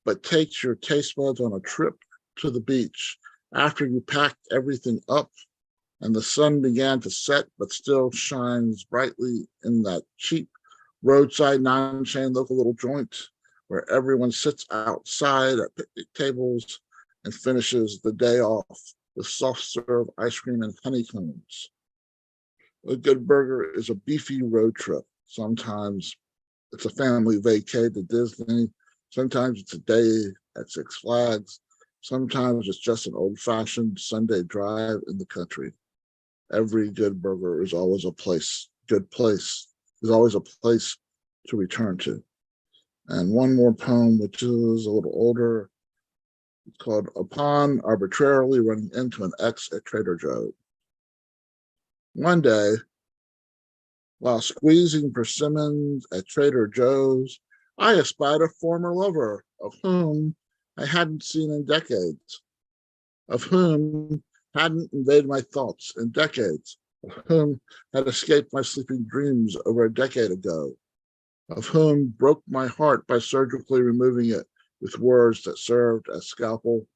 S7: but takes your taste buds on a trip to the beach after you packed everything up and the sun began to set, but still shines brightly in that cheap roadside non-chain local little joint where everyone sits outside at picnic tables and finishes the day off with soft serve ice cream and honeycombs. A good burger is a beefy road trip. Sometimes it's a family vacay to Disney. Sometimes it's a day at Six Flags. Sometimes it's just an old-fashioned Sunday drive in the country. Every good burger is always a place, is always a place to return to. And one more poem, which is a little older. It's called Upon Arbitrarily Running Into an Ex at Trader Joe's. One day, While squeezing persimmons at Trader Joe's, I espied a former lover of whom I hadn't seen in decades, of whom hadn't invaded my thoughts in decades, of whom had escaped my sleeping dreams over a decade ago, of whom broke my heart by surgically removing it with words that served as scalpel.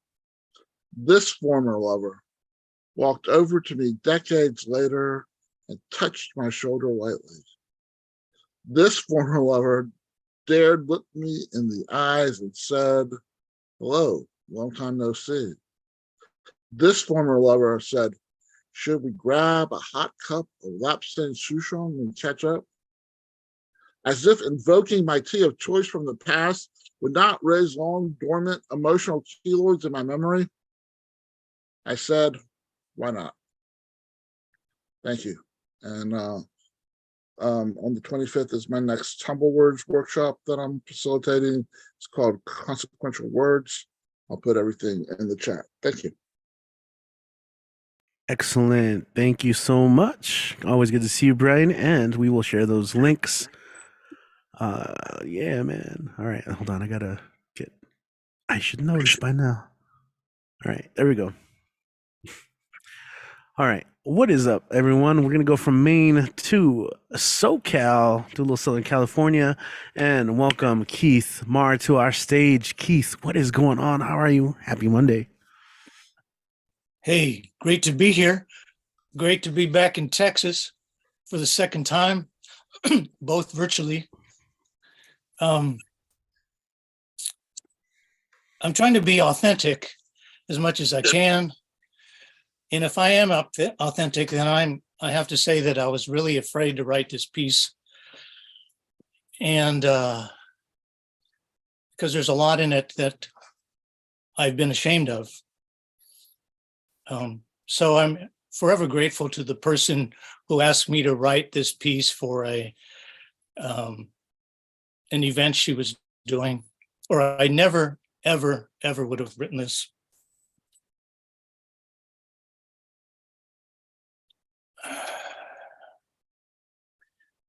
S7: This former lover walked over to me decades later and touched my shoulder lightly. This former lover dared look me in the eyes and said, "Hello, long time no see." This former lover said, "Should we grab a hot cup of lapsang souchong and catch up?" As if invoking my tea of choice from the past would not raise long dormant emotional keloids in my memory, I said, "Why not?" Thank you. And on the 25th is my next Tumble Words workshop that I'm facilitating. It's called Consequential Words. I'll put everything in the chat. Thank you.
S1: Excellent. Thank you so much. Always good to see you, Brian. And we will share those links. Yeah, man. All right. Hold on. I should know this by now. All right. There we go. All right. What is up, everyone? We're going to go from Maine to SoCal, to a little Southern California, and welcome Keith Marr to our stage. Keith, what is going on? How are you? Happy Monday.
S8: Hey, great to be here. Great to be back in Texas for the second time, both virtually. I'm trying to be authentic as much as I can. And if I am authentic, then I have to say that I was really afraid to write this piece. And because there's a lot in it that I've been ashamed of. So I'm forever grateful to the person who asked me to write this piece for an event she was doing, or I never, ever, ever would have written this.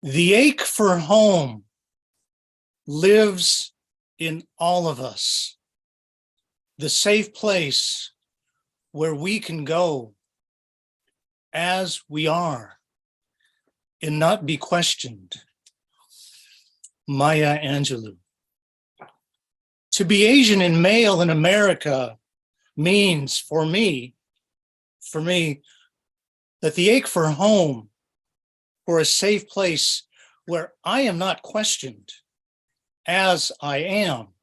S8: The ache for home lives in all of us. The safe place where we can go as we are and not be questioned. Maya Angelou. To be Asian and male in America means for me, that the ache for home, for a safe place where I am not questioned as I am,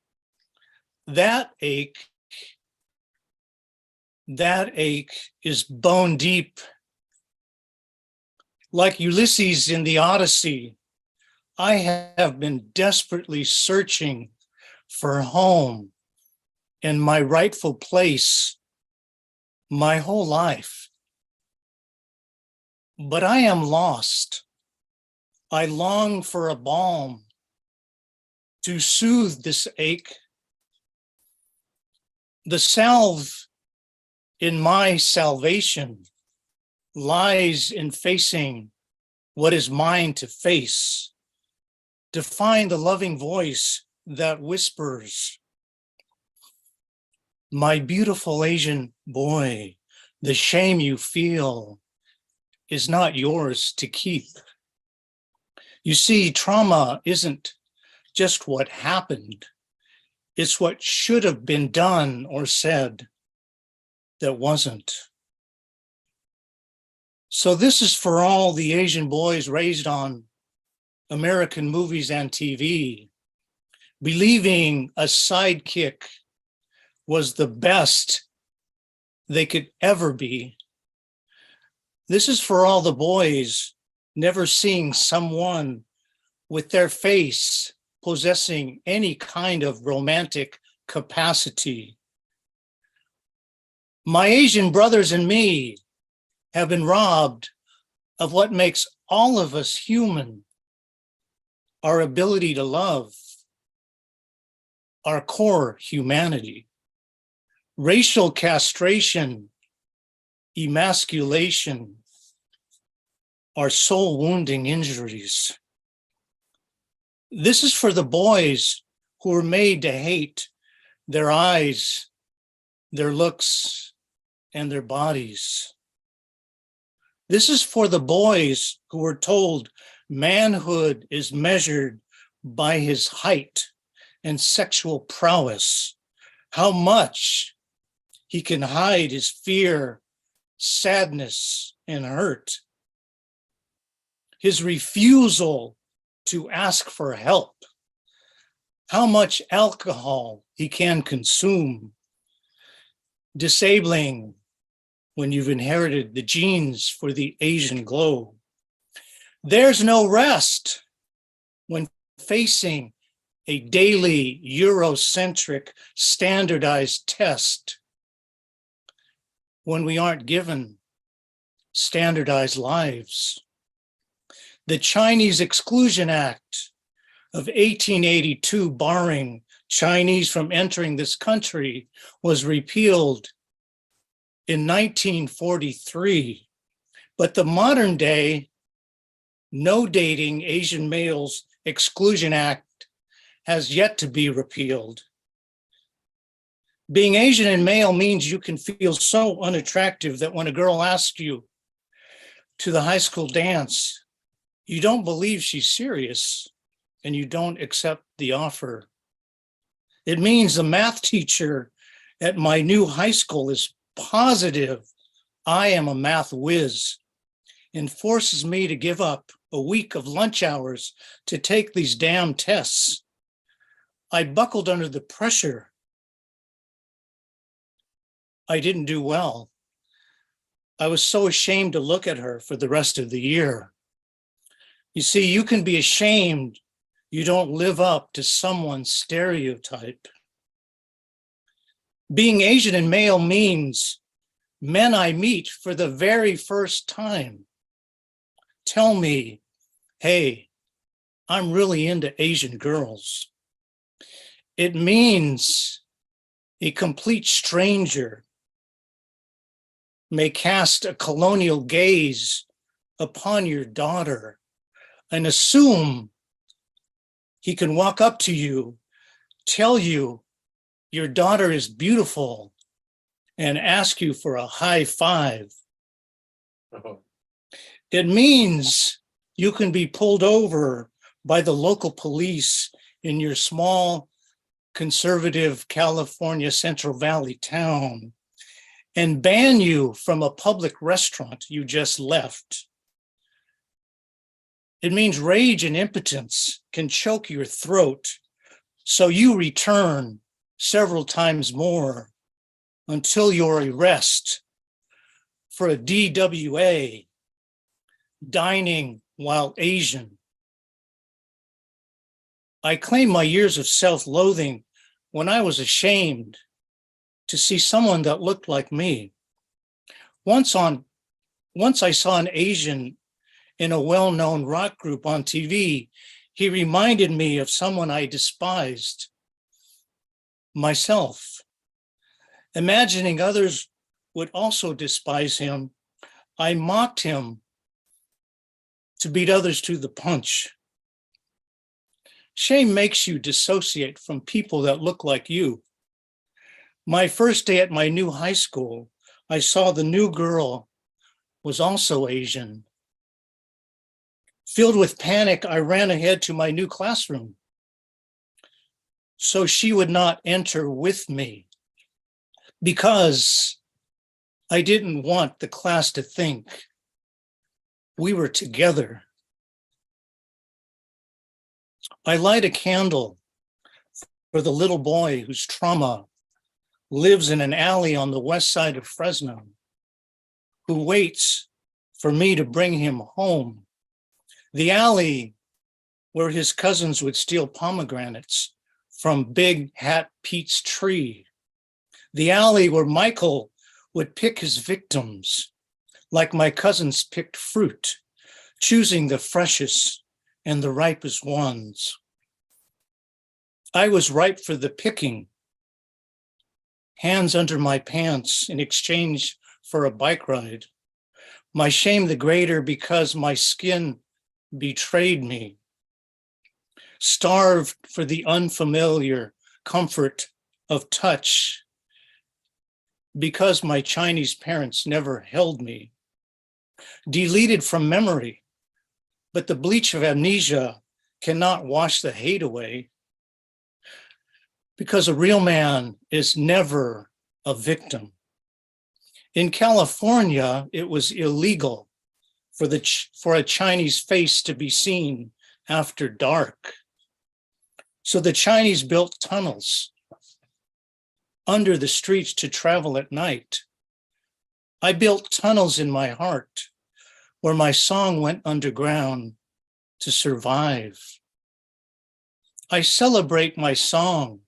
S8: that ache is bone deep. Like Ulysses in the Odyssey, I have been desperately searching for home and my rightful place my whole life. But I am lost. I long for a balm to soothe this ache. The salve in my salvation lies in facing what is mine to face, to find the loving voice that whispers, "My beautiful Asian boy, the shame you feel is not yours to keep." You see, trauma isn't just what happened. It's what should have been done or said that wasn't. So this is for all the Asian boys raised on American movies and TV, believing a sidekick was the best they could ever be. This is for all the boys never seeing someone with their face possessing any kind of romantic capacity. My Asian brothers and me have been robbed of what makes all of us human, our ability to love, our core humanity. Racial castration, emasculation, are soul wounding injuries. This is for the boys who were made to hate their eyes, their looks, and their bodies. This is for the boys who were told manhood is measured by his height and sexual prowess, how much he can hide his fear, sadness, and hurt, his refusal to ask for help, how much alcohol he can consume, disabling when you've inherited the genes for the Asian glow. There's no rest when facing a daily Eurocentric standardized test, when we aren't given standardized lives. The Chinese Exclusion Act of 1882, barring Chinese from entering this country, was repealed in 1943. But the modern day No Dating Asian Males Exclusion Act has yet to be repealed. Being Asian and male means you can feel so unattractive that when a girl asks you to the high school dance, you don't believe she's serious and you don't accept the offer. It means the math teacher at my new high school is positive I am a math whiz and forces me to give up a week of lunch hours to take these damn tests. I buckled under the pressure. I didn't do well. I was so ashamed to look at her for the rest of the year. You see, you can be ashamed you don't live up to someone's stereotype. Being Asian and male means men I meet for the very first time tell me, hey, I'm really into Asian girls. It means a complete stranger may cast a colonial gaze upon your daughter and assume he can walk up to you, tell you your daughter is beautiful, and ask you for a high five. It means you can be pulled over by the local police in your small conservative California Central Valley town and ban you from a public restaurant you just left. It means rage and impotence can choke your throat, so you return several times more until your arrest for a DWA, dining while Asian. I claim my years of self-loathing when I was ashamed to see someone that looked like me. Once I saw an Asian in a well-known rock group on TV. He reminded me of someone I despised, myself. Imagining others would also despise him, I mocked him to beat others to the punch. Shame makes you dissociate from people that look like you. My first day at my new high school, I saw the new girl was also Asian. Filled with panic, I ran ahead to my new classroom so she would not enter with me, because I didn't want the class to think we were together. I light a candle for the little boy whose trauma lives in an alley on the west side of Fresno, who waits for me to bring him home. The alley where his cousins would steal pomegranates from Big Hat Pete's tree. The alley where Michael would pick his victims like my cousins picked fruit, choosing the freshest and the ripest ones. I was ripe for the picking, hands under my pants in exchange for a bike ride. My shame the greater because my skin betrayed me. Starved for the unfamiliar comfort of touch because my Chinese parents never held me. Deleted from memory, but the bleach of amnesia cannot wash the hate away, because a real man is never a victim. In California, it was illegal for a Chinese face to be seen after dark. So the Chinese built tunnels under the streets to travel at night. I built tunnels in my heart where my song went underground to survive. I celebrate my song.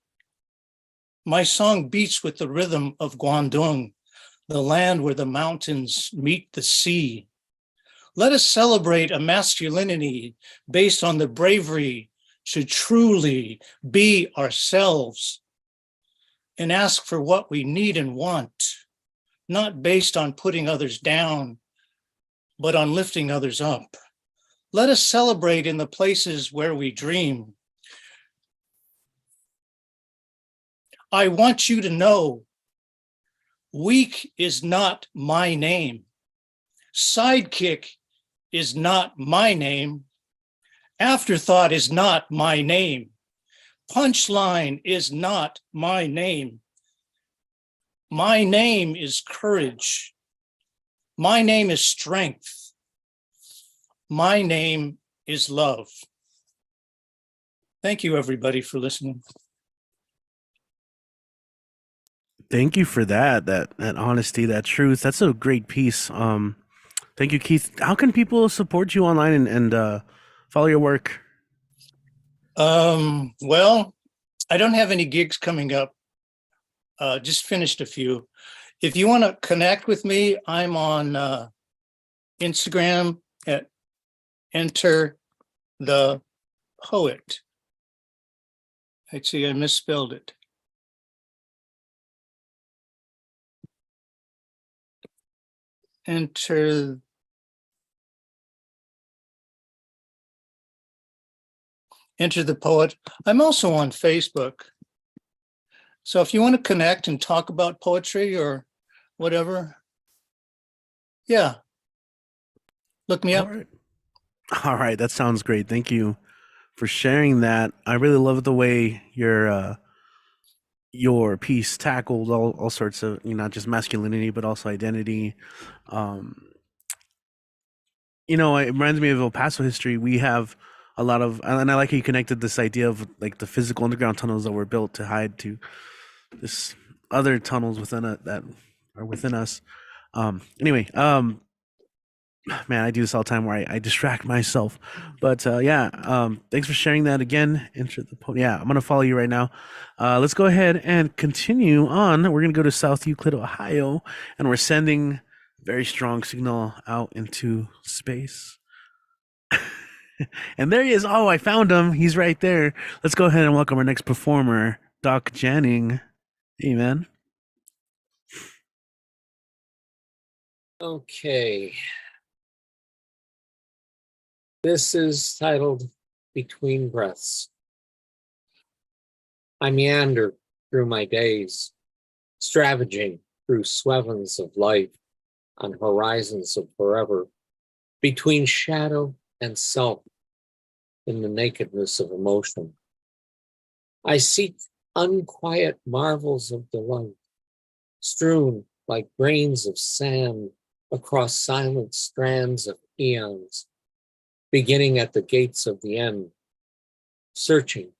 S8: My song beats with the rhythm of Guangdong, the land where the mountains meet the sea. Let us celebrate a masculinity based on the bravery to truly be ourselves and ask for what we need and want, not based on putting others down, but on lifting others up. Let us celebrate in the places where we dream. I want you to know, weak is not my name. Sidekick is not my name. Afterthought is not my name. Punchline is not my name. My name is courage. My name is strength. My name is love. Thank you, everybody, for listening.
S1: Thank you for that honesty, that truth. That's a great piece. Thank you, Keith. How can people support you online and follow your work?
S8: Well, I don't have any gigs coming up. Just finished a few. If you want to connect with me, I'm on Instagram at Enter the Poet. Actually, I misspelled it. Enter the Poet. I'm also on Facebook. So if you want to connect and talk about poetry or whatever, yeah, look me up.
S1: All right, that sounds great. Thank you for sharing that. I really love the way your piece tackled all sorts of, not just masculinity, but also identity. It reminds me of El Paso history. We have a lot of, and I like how you connected this idea of like the physical underground tunnels that were built to hide to this other tunnels within it that are within us. Anyway, man, I do this all the time where I distract myself. But thanks for sharing that again. Yeah, I'm gonna follow you right now. Let's go ahead and continue on. We're gonna go to South Euclid, Ohio, and we're sending very strong signal out into space. And there he is. Oh, I found him. He's right there. Let's go ahead and welcome our next performer, Doc Janning. Hey, man.
S9: Okay. This is titled Between Breaths. I meander through my days, stravaging through swevens of life on horizons of forever, between shadow and self in the nakedness of emotion. I seek unquiet marvels of delight, strewn like grains of sand across silent strands of eons, beginning at the gates of the end, searching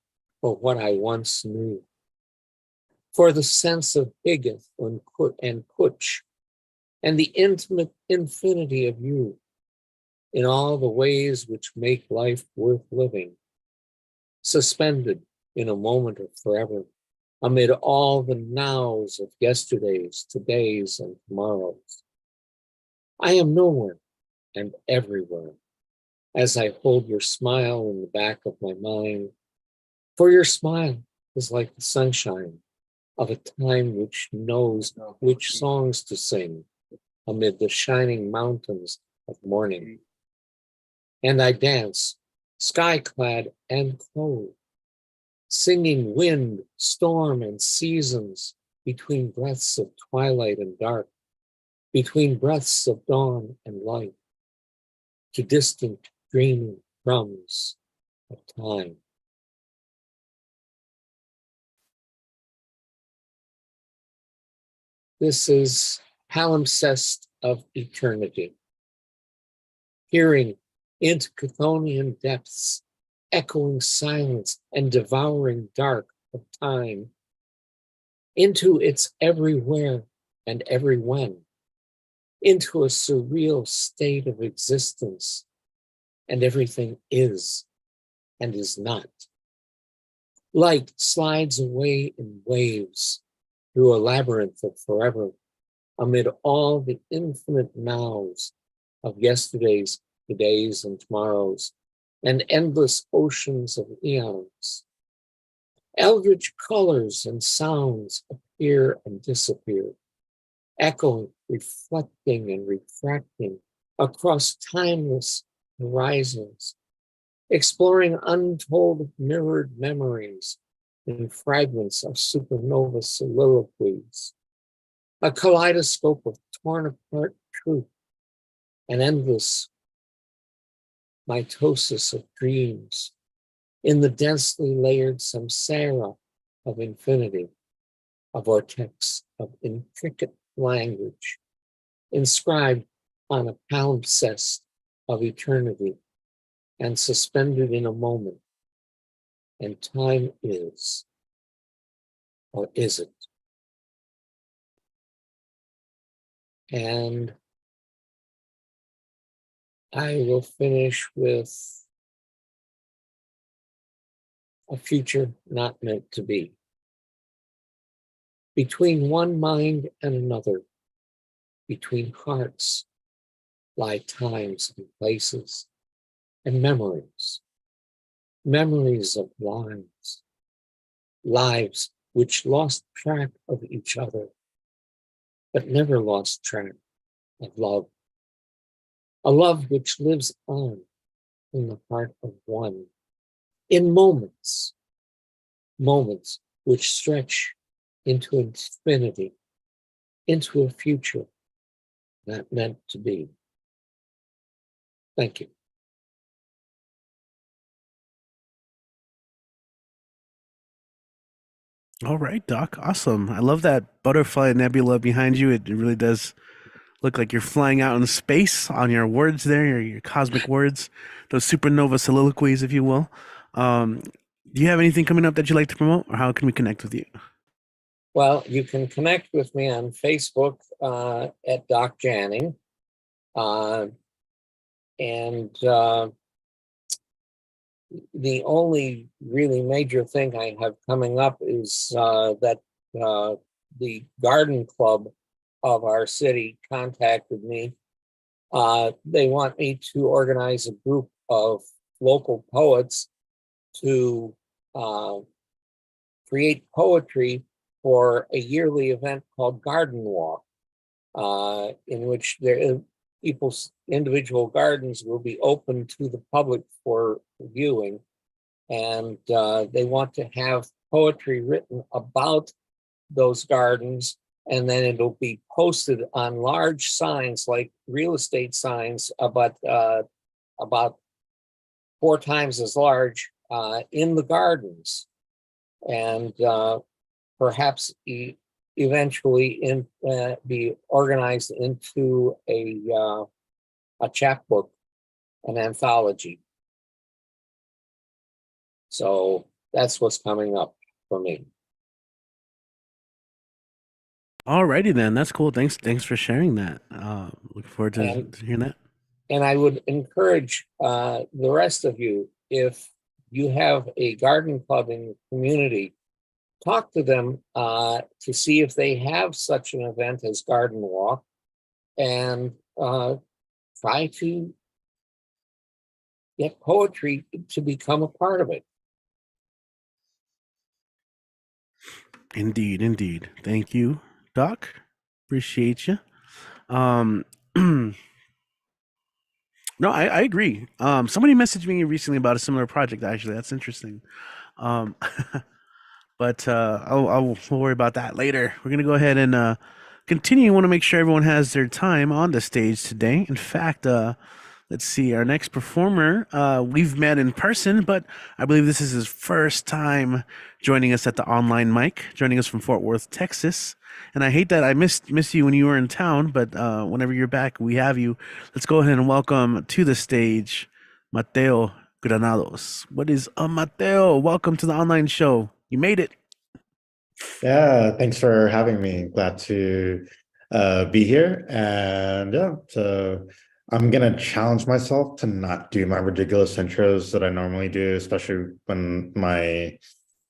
S9: for what I once knew, for the sense of Higgith and Kutch, and the intimate infinity of you in all the ways which make life worth living, suspended in a moment of forever, amid all the nows of yesterdays, todays, and tomorrows. I am nowhere and everywhere as I hold your smile in the back of my mind, for your smile is like the sunshine of a time which knows which songs to sing amid the shining mountains of morning. And I dance, sky-clad and clothed, singing wind, storm, and seasons between breaths of twilight and dark, between breaths of dawn and light, to distant dreaming drums of time. This is palimpsest of eternity, peering into Chthonian depths, echoing silence and devouring dark of time, into its everywhere and every when, into a surreal state of existence, and everything is and is not. Light slides away in waves through a labyrinth of forever, amid all the infinite nows of yesterdays, todays, and tomorrows, and endless oceans of eons. Eldritch colors and sounds appear and disappear, echoing, reflecting, and refracting across timeless horizons, exploring untold mirrored memories in fragments of supernova soliloquies, a kaleidoscope of torn apart truth, an endless mitosis of dreams in the densely layered samsara of infinity, a vortex of intricate language inscribed on a palimpsest of eternity and suspended in a moment. And time is, or is it? And I will finish with a future not meant to be. Between one mind and another, between hearts, lie times and places and memories. Memories of lives, lives which lost track of each other, but never lost track of love. A love which lives on in the heart of one, in moments, moments which stretch into infinity, into a future not meant to be. Thank you.
S1: All right, Doc. Awesome. I love that butterfly nebula behind you. It really does look like you're flying out in space on your words there, your cosmic words, those supernova soliloquies, if you will. Do you have anything coming up that you'd like to promote, or how can we connect with you?
S9: Well, you can connect with me on Facebook at Doc Janning. The only really major thing I have coming up is that the garden club of our city contacted me. They want me to organize a group of local poets to create poetry for a yearly event called Garden Walk, in which people's individual gardens will be open to the public for viewing. And they want to have poetry written about those gardens, and then it'll be posted on large signs, like real estate signs, about 4 times as large in the gardens. And perhaps eventually be organized into a chapbook, an anthology. So that's what's coming up for me.
S1: All righty then. That's cool. Thanks for sharing that. Looking forward to hearing that.
S9: And I would encourage the rest of you, if you have a garden club in your community, talk to them to see if they have such an event as Garden Walk, and try to get poetry to become a part of it.
S1: Indeed. Thank you, Doc. Appreciate you. Um, no, I agree. Somebody messaged me recently about a similar project. Actually, that's interesting. Um, but we'll worry about that later. We're gonna go ahead and continue. Want to make sure everyone has their time on the stage today. In fact, let's see, our next performer, we've met in person, but I believe this is his first time joining us at the online mic, joining us from Fort Worth, Texas. And I hate that I missed you when you were in town, but whenever you're back, we have you. Let's go ahead and welcome to the stage, Mateo Granados. What is Mateo? Welcome to the online show. You made it.
S10: Yeah, thanks for having me. Glad to be here. And yeah, so I'm gonna challenge myself to not do my ridiculous intros that I normally do, especially when my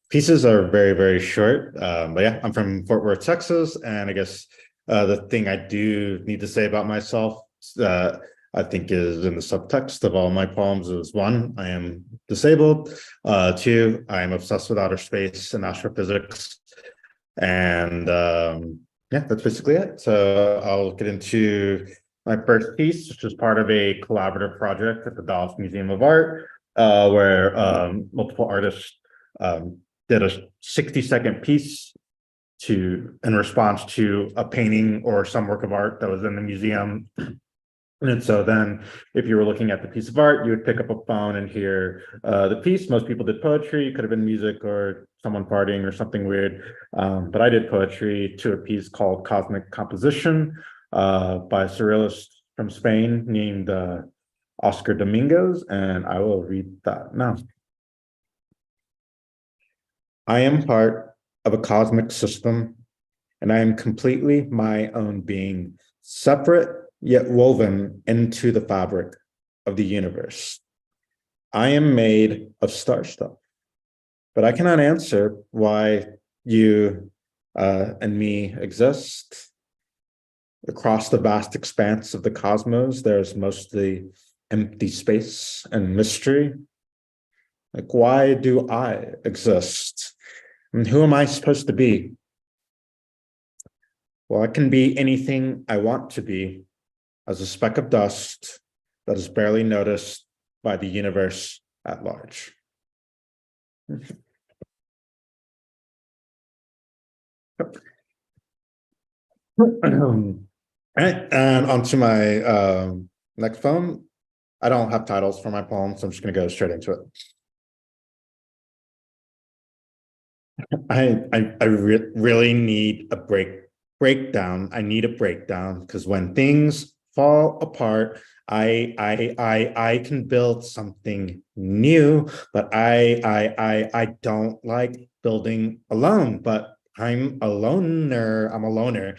S10: pieces are very, very short. But yeah, I'm from Fort Worth, Texas, and I guess the thing I do need to say about myself, I think is in the subtext of all my poems is one, I am disabled. Two, I am obsessed with outer space and astrophysics. And yeah, that's basically it. So I'll get into my first piece, which is part of a collaborative project at the Dallas Museum of Art, where multiple artists did a 60-second piece in response to a painting or some work of art that was in the museum. And so then if you were looking at the piece of art, you would pick up a phone and hear the piece. Most people did poetry, could have been music or someone partying or something weird. But I did poetry to a piece called Cosmic Composition by a surrealist from Spain named Oscar Domingos, and I will read that now. I am part of a cosmic system, and I am completely my own being, separate yet woven into the fabric of the universe. I am made of star stuff, but I cannot answer why you and me exist. Across the vast expanse of the cosmos, there's mostly empty space and mystery. Like, why do I exist? And who am I supposed to be? Well, I can be anything I want to be, as a speck of dust that is barely noticed by the universe at large. And onto my next poem. I don't have titles for my poems, so I'm just going to go straight into it. I really need a breakdown. I need a breakdown because when things fall apart, I can build something new, but I don't like building alone. But I'm a loner. I'm a loner.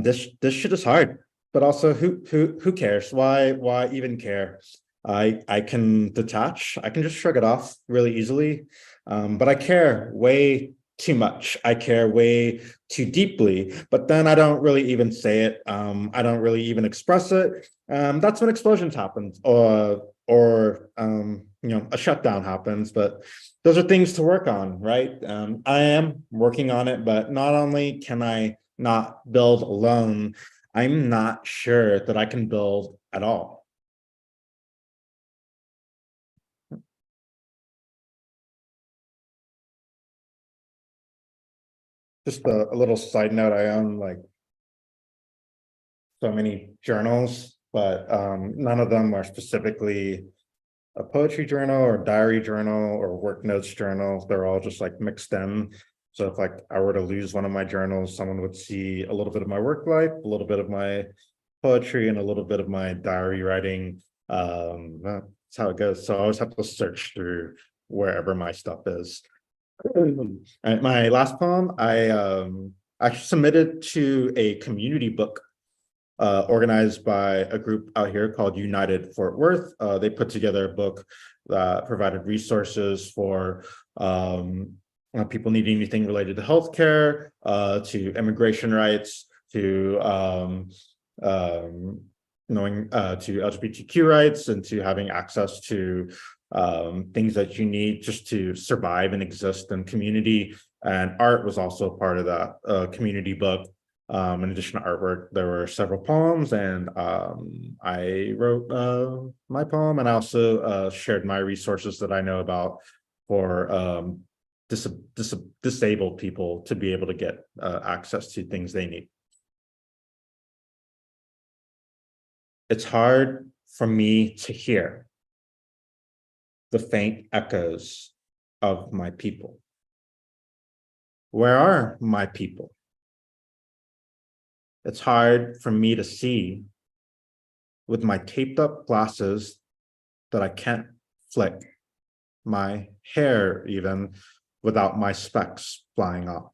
S10: This shit is hard. But also, who cares? Why even care? I can detach. I can just shrug it off really easily. But I care way too much. I care way too deeply, but then I don't really even say it. I don't really even express it. That's when explosions happen, or a shutdown happens. But those are things to work on, right? I am working on it, but not only can I not build alone, I'm not sure that I can build at all. Just a little side note, I own like so many journals, but none of them are specifically a poetry journal or diary journal or work notes journal. They're all just like mixed in. So if like I were to lose one of my journals, someone would see a little bit of my work life, a little bit of my poetry, and a little bit of my diary writing. That's how it goes. So I always have to search through wherever my stuff is. And my last poem, I submitted to a community book organized by a group out here called United Fort Worth. They put together a book that provided resources for people needing anything related to healthcare, to immigration rights, to knowing to LGBTQ rights, and to having access to things that you need just to survive and exist in community. And art was also part of that community book. In addition to artwork, there were several poems, and I wrote my poem, and I also shared my resources that I know about for disabled people to be able to get access to things they need. It's hard for me to hear the faint echoes of my people. Where are my people? It's hard for me to see with my taped up glasses that I can't flick my hair even without my specs flying off.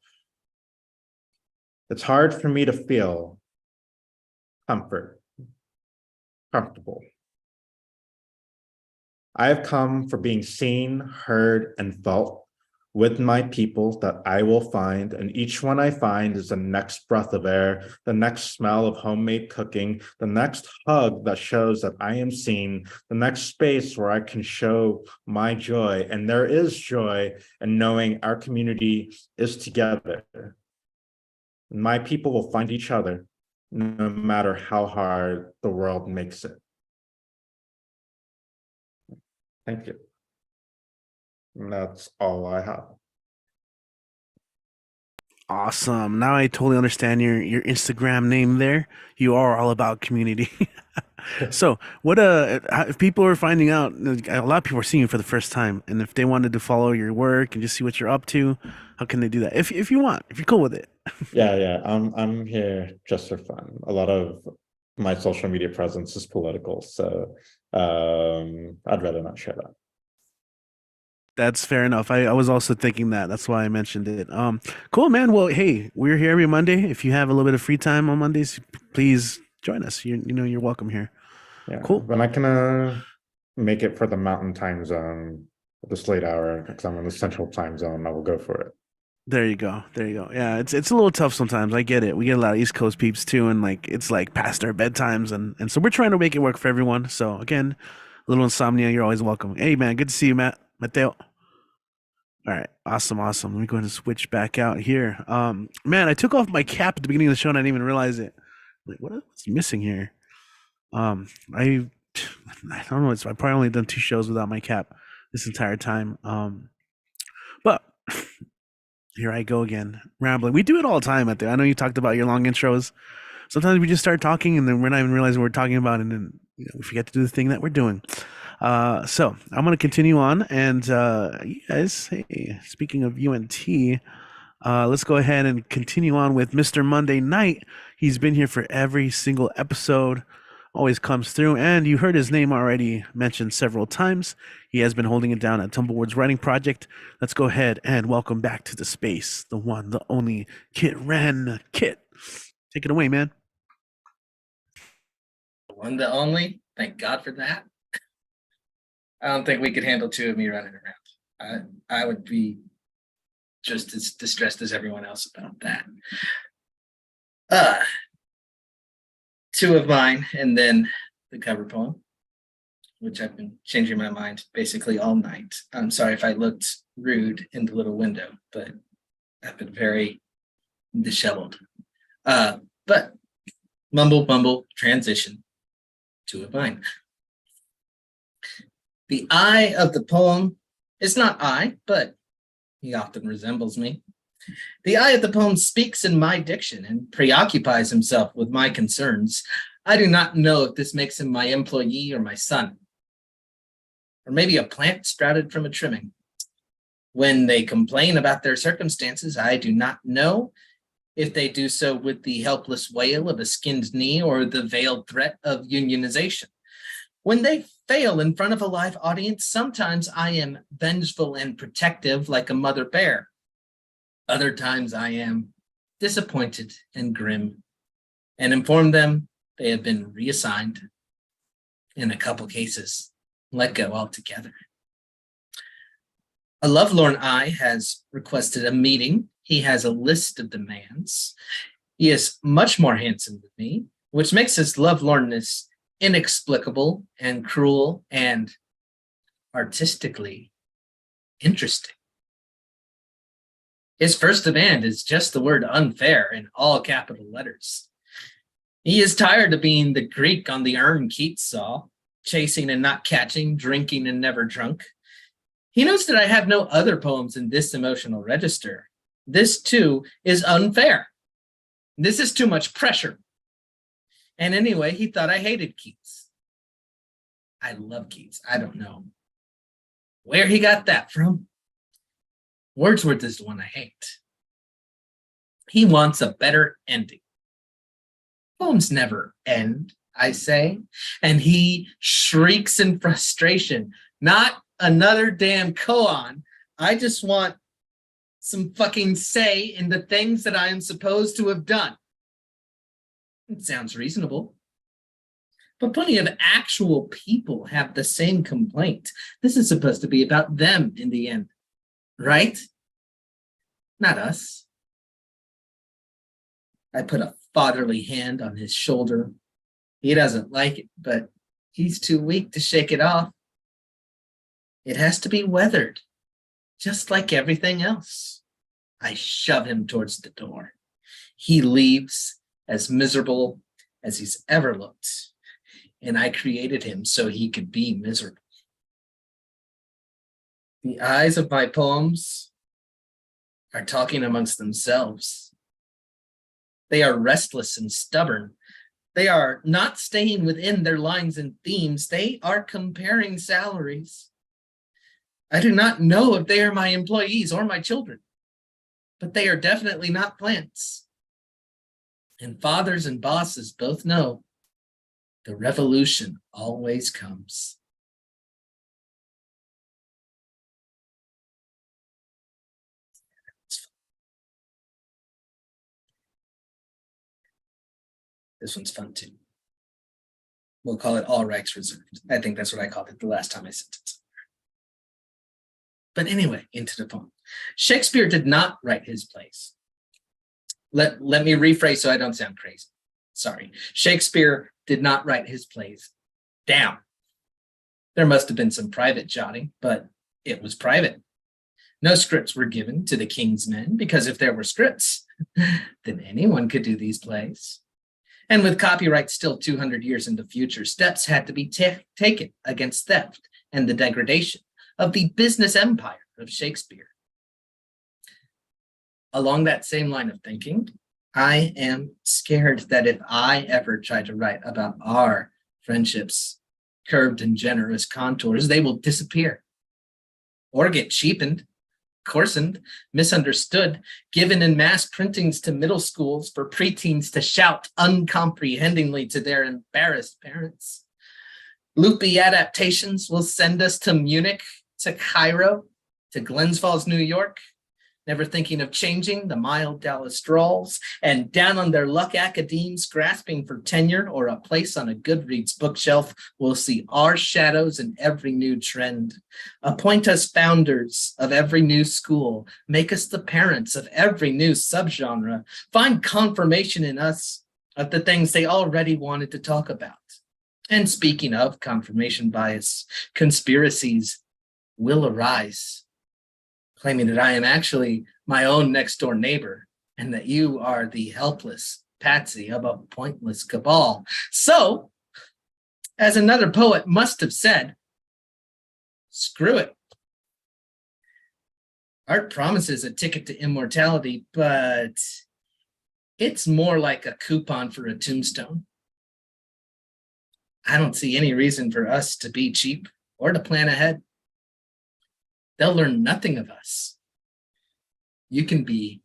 S10: It's hard for me to feel comfortable. I have come for being seen, heard, and felt with my people that I will find, and each one I find is the next breath of air, the next smell of homemade cooking, the next hug that shows that I am seen, the next space where I can show my joy. And there is joy in knowing our community is together. My people will find each other no matter how hard the world makes it. Thank you. And that's all I have.
S1: Awesome. Now I totally understand your Instagram name there. You are all about community. So what if people are finding out, a lot of people are seeing you for the first time, and if they wanted to follow your work and just see what you're up to, how can they do that? If you want, if you're cool with it.
S10: Yeah. I'm here just for fun. A lot of my social media presence is political, so I'd rather not share that.
S1: That's fair enough. I was also thinking that. That's why I mentioned it. Cool, man. Well, hey, we're here every Monday. If you have a little bit of free time on Mondays, please join us. You're welcome here.
S10: Yeah.
S1: Cool.
S10: When I can make it for the mountain time zone at this late hour, because I'm in the central time zone, I will go for it.
S1: There you go. Yeah, it's a little tough sometimes. I get it. We get a lot of East Coast peeps too, and like it's like past our bedtimes, and so we're trying to make it work for everyone. So again, a little insomnia, you're always welcome. Hey man, good to see you, Mateo. All right, awesome. Let me go ahead and switch back out here. Man, I took off my cap at the beginning of the show and I didn't even realize it. Like, what's missing here? I don't know. I've probably only done 2 shows without my cap this entire time. But here I go again, rambling. We do it all the time out there. I know you talked about your long intros. Sometimes we just start talking and then we're not even realizing what we're talking about, and then we forget to do the thing that we're doing. So I'm going to continue on, and you guys, hey, speaking of UNT, let's go ahead and continue on with Mr. Monday Night. He's been here for every single episode, always comes through, and you heard his name already mentioned several times. He has been holding it down at Tumblewood's Writing Project. Let's go ahead and welcome back to the space, the one, the only Kit Ren. Kit, take it away, man.
S11: One, the only. Thank God for that. I don't think we could handle 2 of me running around. I would be just as distressed as everyone else about that. 2 of mine, and then the cover poem, which I've been changing my mind basically all night. I'm sorry if I looked rude in the little window, but I've been very disheveled. But mumble, transition, 2 of mine. The I of the poem is not I, but he often resembles me. The I of the poem speaks in my diction and preoccupies himself with my concerns. I do not know if this makes him my employee or my son, or maybe a plant sprouted from a trimming. When they complain about their circumstances, I do not know if they do so with the helpless wail of a skinned knee or the veiled threat of unionization. When they fail in front of a live audience, sometimes I am vengeful and protective like a mother bear. Other times I am disappointed and grim and inform them they have been reassigned. In a couple cases, let go altogether. A lovelorn I has requested a meeting. He has a list of demands. He is much more handsome than me, which makes his lovelornness inexplicable and cruel and artistically interesting. His first demand is just the word unfair in all capital letters. He is tired of being the Greek on the urn Keats saw, chasing and not catching, drinking and never drunk. He knows that I have no other poems in this emotional register. This too is unfair. This is too much pressure. And anyway, he thought I hated Keats. I love Keats. I don't know where he got that from. Wordsworth is the one I hate. He wants a better ending. Poems never end, I say, and he shrieks in frustration. Not another damn koan. I just want some fucking say in the things that I am supposed to have done. It sounds reasonable. But plenty of actual people have the same complaint. This is supposed to be about them in the end, right? Not us. I put a fatherly hand on his shoulder. He doesn't like it, but he's too weak to shake it off. It has to be weathered, just like everything else. I shove him towards the door. He leaves as miserable as he's ever looked, and I created him so he could be miserable. The eyes of my poems are talking amongst themselves. They are restless and stubborn. They are not staying within their lines and themes. They are comparing salaries. I do not know if they are my employees or my children, but they are definitely not plants. And fathers and bosses both know the revolution always comes. This one's fun too. We'll call it All Rights Reserved. I think that's what I called it the last time I sent it. But anyway, into the poem. Shakespeare did not write his plays. Let me rephrase so I don't sound crazy. Sorry. Shakespeare did not write his plays down. There must have been some private jotting, but it was private. No scripts were given to the king's men, because if there were scripts, then anyone could do these plays. And with copyright still 200 years in the future, steps had to be taken against theft and the degradation of the business empire of Shakespeare. Along that same line of thinking, I am scared that if I ever try to write about our friendships, curved and generous contours, they will disappear or get cheapened, coarsened, misunderstood, given in mass printings to middle schools for preteens to shout uncomprehendingly to their embarrassed parents. Loopy adaptations will send us to Munich, to Cairo, to Glens Falls, New York, never thinking of changing the mild Dallas drawls, and down on their luck academes grasping for tenure or a place on a Goodreads bookshelf will see our shadows in every new trend. Appoint us founders of every new school, make us the parents of every new subgenre, find confirmation in us of the things they already wanted to talk about. And speaking of confirmation bias, conspiracies will arise, claiming that I am actually my own next door neighbor and that you are the helpless patsy of a pointless cabal. So, as another poet must have said, screw it. Art promises a ticket to immortality, but it's more like a coupon for a tombstone. I don't see any reason for us to be cheap or to plan ahead. They'll learn nothing of us. You can be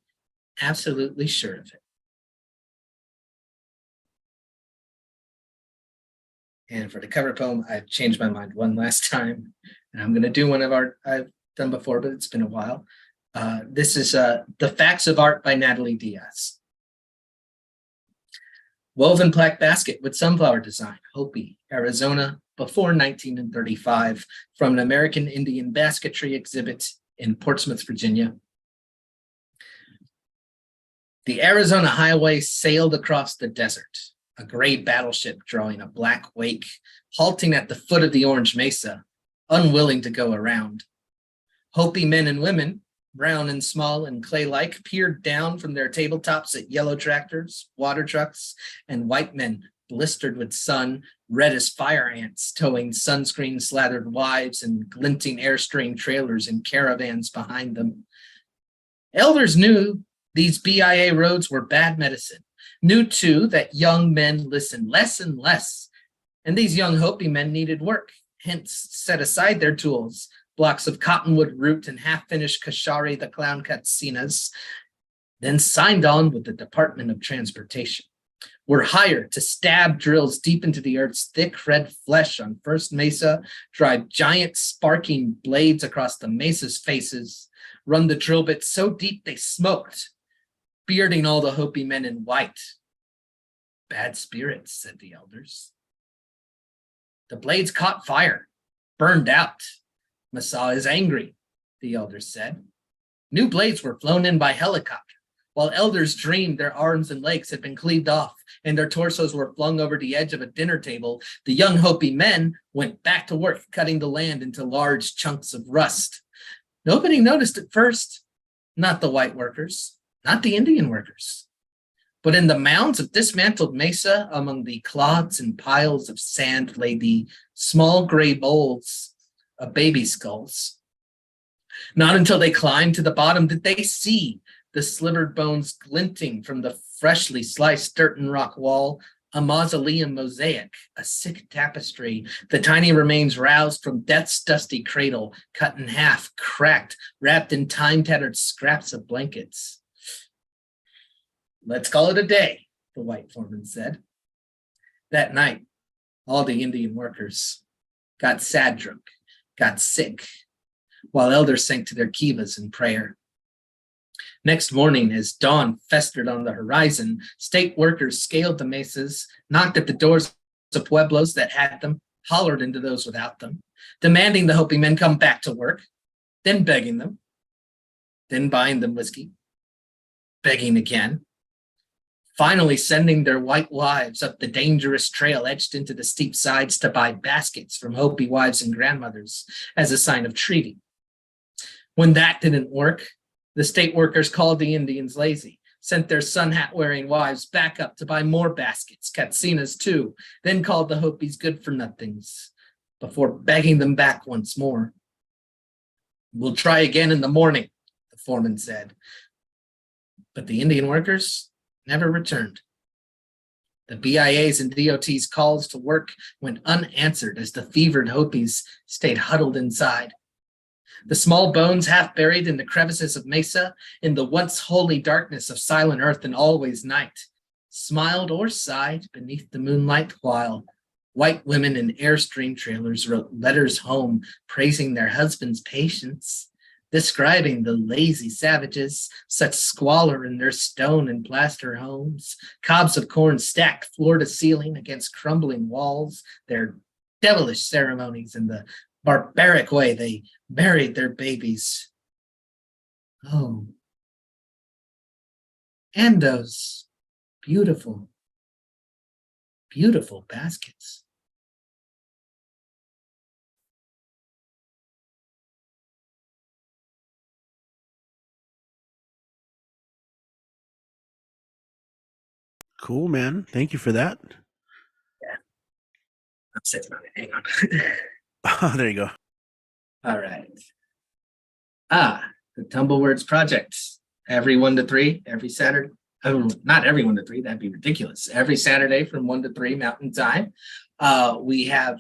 S11: absolutely sure of it. And for the cover poem, I've changed my mind one last time, and I'm going to do one of art I've done before, but it's been a while. This is The Facts of Art by Natalie Diaz. Woven plaque basket with sunflower design, Hopi, Arizona, before 1935, from an American Indian basketry exhibit in Portsmouth, Virginia. The Arizona highway sailed across the desert, a gray battleship drawing a black wake, halting at the foot of the Orange Mesa, unwilling to go around. Hopi men and women, brown and small and clay-like, peered down from their tabletops at yellow tractors, water trucks, and white men blistered with sun, red as fire ants, towing sunscreen-slathered wives and glinting Airstream trailers and caravans behind them. Elders knew these BIA roads were bad medicine, knew too that young men listened less and less, and these young Hopi men needed work, hence set aside their tools, blocks of cottonwood root and half-finished Kashari the clown Katsinas, then signed on with the Department of Transportation. Were hired to stab drills deep into the earth's thick red flesh on First Mesa, drive giant sparking blades across the mesa's faces, run the drill bits so deep they smoked, bearding all the Hopi men in white. Bad spirits, said the elders. The blades caught fire, burned out. Massa is angry, the elders said. New blades were flown in by helicopter, while elders dreamed their arms and legs had been cleaved off and their torsos were flung over the edge of a dinner table. The young Hopi men went back to work, cutting the land into large chunks of rust. Nobody noticed at first, not the white workers, not the Indian workers. But in the mounds of dismantled mesa, among the clods and piles of sand, lay the small gray bowls of baby skulls. Not until they climbed to the bottom did they see the slivered bones glinting from the freshly sliced dirt and rock wall, a mausoleum mosaic, a sick tapestry, the tiny remains roused from death's dusty cradle, cut in half, cracked, wrapped in time-tattered scraps of blankets. Let's call it a day, the white foreman said. That night, all the Indian workers got sad drunk, got sick, while elders sank to their kivas in prayer. Next morning, as dawn festered on the horizon, state workers scaled the mesas, knocked at the doors of pueblos that had them, hollered into those without them, demanding the Hopi men come back to work, then begging them, then buying them whiskey, begging again, finally sending their white wives up the dangerous trail etched into the steep sides to buy baskets from Hopi wives and grandmothers as a sign of treaty. When that didn't work, the state workers called the Indians lazy, sent their sun hat wearing wives back up to buy more baskets, Katsinas too, then called the Hopis good for nothings before begging them back once more. We'll try again in the morning, the foreman said. But the Indian workers never returned. The BIA's and DOT's calls to work went unanswered as the fevered Hopis stayed huddled inside. The small bones half buried in the crevices of mesa, in the once holy darkness of silent earth and always night, smiled or sighed beneath the moonlight while white women in Airstream trailers wrote letters home praising their husbands' patience, describing the lazy savages, such squalor in their stone and plaster homes, cobs of corn stacked floor to ceiling against crumbling walls, their devilish ceremonies and the barbaric way they buried their babies. Oh, and those beautiful, beautiful baskets.
S1: Cool, man. Thank you for that.
S11: I'm sitting on it. Hang on.
S1: Oh, there you go.
S11: All right. The Tumblewords Project. Every 1 to 3, every Saturday. Oh, not every 1 to 3, that'd be ridiculous. Every Saturday from 1 to 3 Mountain Time, we have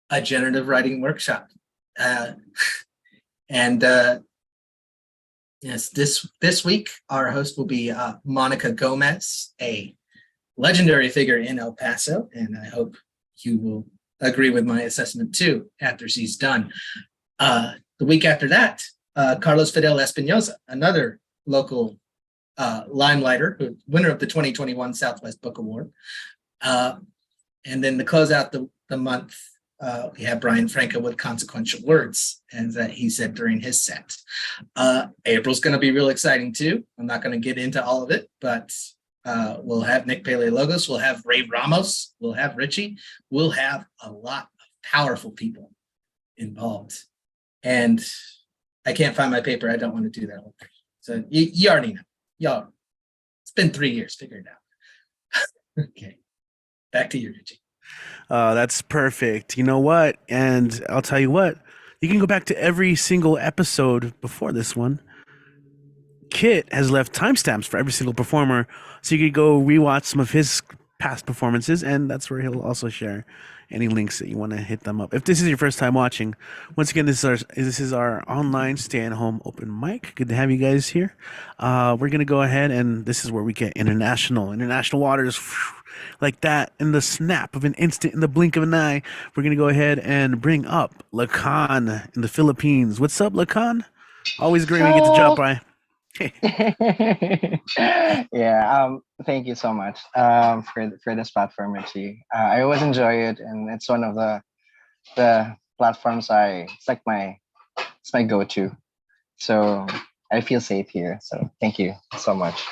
S11: a generative writing workshop. Yes, this week, our host will be Monica Gomez, a legendary figure in El Paso, and I hope you will agree with my assessment too after she's done. The week after that, Carlos Fidel Espinoza, another local limelighter, winner of the 2021 Southwest Book Award. And then to close out the month, we have Brian Franco with Consequential Words, and that he said during his set. April's going to be real exciting too. I'm not going to get into all of it, but we'll have Nick Paleologos, we'll have Ray Ramos, we'll have Richie, we'll have a lot of powerful people involved. And I can't find my paper. I don't want to do that whole thing. So you already know. Y'all, it's been 3 years. Figure it out. Okay. Back to you, Richie.
S1: That's perfect. You know what? And I'll tell you what, you can go back to every single episode before this one. Kit has left timestamps for every single performer, so you could go rewatch some of his past performances, and that's where he'll also share any links that you want to hit them up. If this is your first time watching, once again, this is our online stay-at-home open mic. Good to have you guys here. We're gonna go ahead, and this is where we get international waters. Like that, in the snap of an instant, in the blink of an eye, we're gonna go ahead and bring up Lacan in the Philippines. What's up, Lacan? Always great when you get to drop by.
S12: Yeah, thank you so much for this platform, Richie. I always enjoy it, and it's one of the platforms it's my go-to. So I feel safe here. So thank you so much.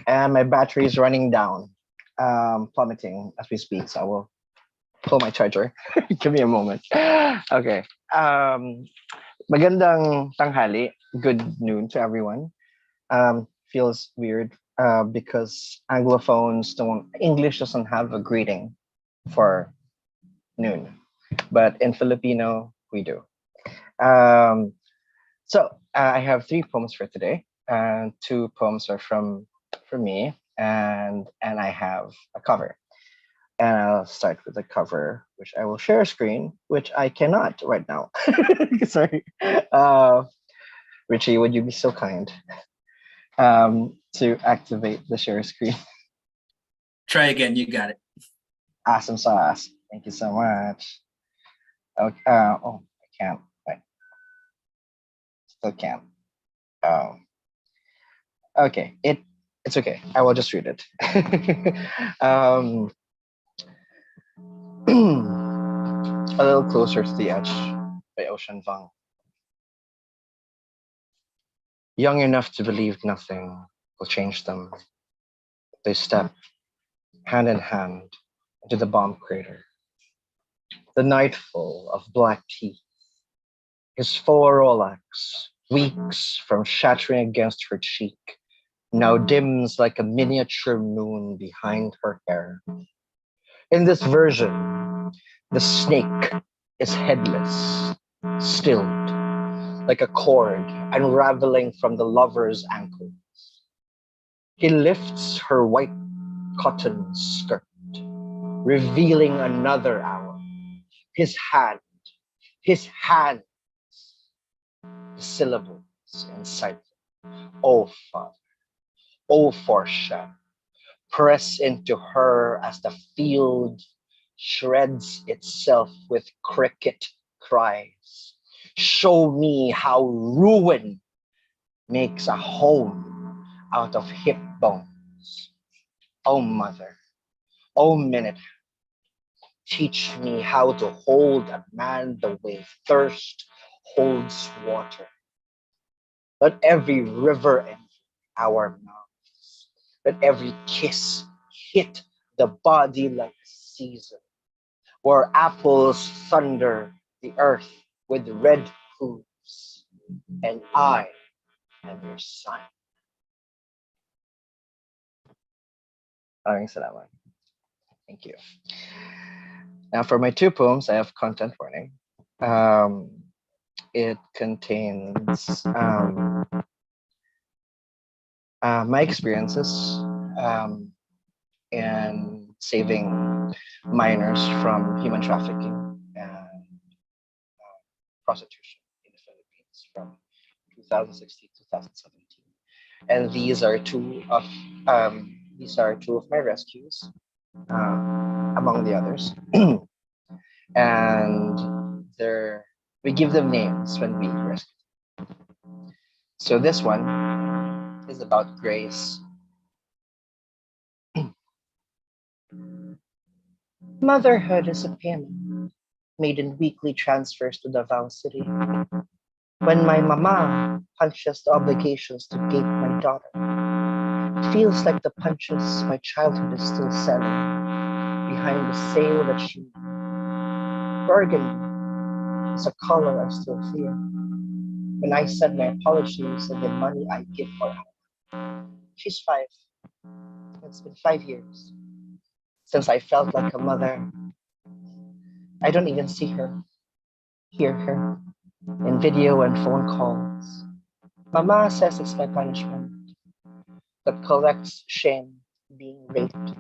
S12: And my battery is running down, plummeting as we speak. So I will pull my charger. Give me a moment. Okay. Magandang tanghali. Good noon to everyone. Feels weird because English doesn't have a greeting for noon, but in Filipino we do. So I have 3 poems for today, and 2 poems are from me, and I have a cover. And I'll start with the cover, which I will share a screen, which I cannot right now. Sorry. Richie, would you be so kind to activate the share screen?
S11: Try again. You got it.
S12: Awesome sauce. Thank you so much. Okay. Oh, I can't. Wait. Still can't. Okay. It's okay. I will just read it. A little closer to the edge by Ocean Vuong. Young enough to believe nothing will change them. They step hand in hand into the bomb crater. The nightfall of black teeth. His 4 Rolex, weeks from shattering against her cheek, now dims like a miniature moon behind her hair. In this version, the snake is headless, stilled, like a cord unraveling from the lover's ankles. He lifts her white cotton skirt, revealing another hour. His hands, the syllables inside them. Oh, Father, oh, foreshadow, press into her as the field shreds itself with cricket cries. Show me how ruin makes a home out of hip bones. Oh, Mother, oh, Minute, teach me how to hold a man the way thirst holds water. Let every river enter our mouths. Let every kiss hit the body like a season, where apples thunder the earth with red hooves, and I am your son. Maraming salamat. Thank you. Now for my 2 poems, I have content warning. It contains my experiences in saving minors from human trafficking and prostitution in the Philippines from 2016 to 2017. And these are two of my rescues, among the others. And we give them names when we rescue them. So this one is about Grace. Motherhood is a payment made in weekly transfers to Davao City. When my mama punches the obligations to gape my daughter, it feels like the punches my childhood is still selling behind the sale that she made. Burgundy is a color I still feel. when I said my apologies and the money I give for her. She's 5. It's been 5 years since I felt like a mother. I don't even see her, hear her in video and phone calls. Mama says it's my punishment that collects shame being raped.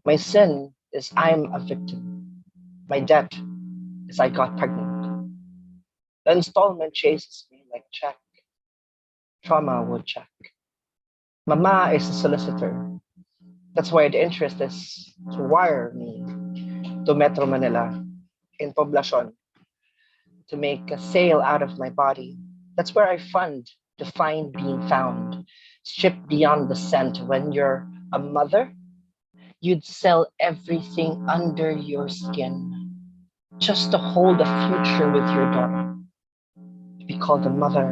S12: My sin is I'm a victim. My debt is I got pregnant. The installment chases me like check. Trauma would check. Mama is a solicitor. That's why the interest is to wire me to Metro Manila in Poblacion to make a sale out of my body. That's where I fund to find being found. Stripped beyond the scent. When you're a mother, you'd sell everything under your skin just to hold a future with your daughter. To be called a mother.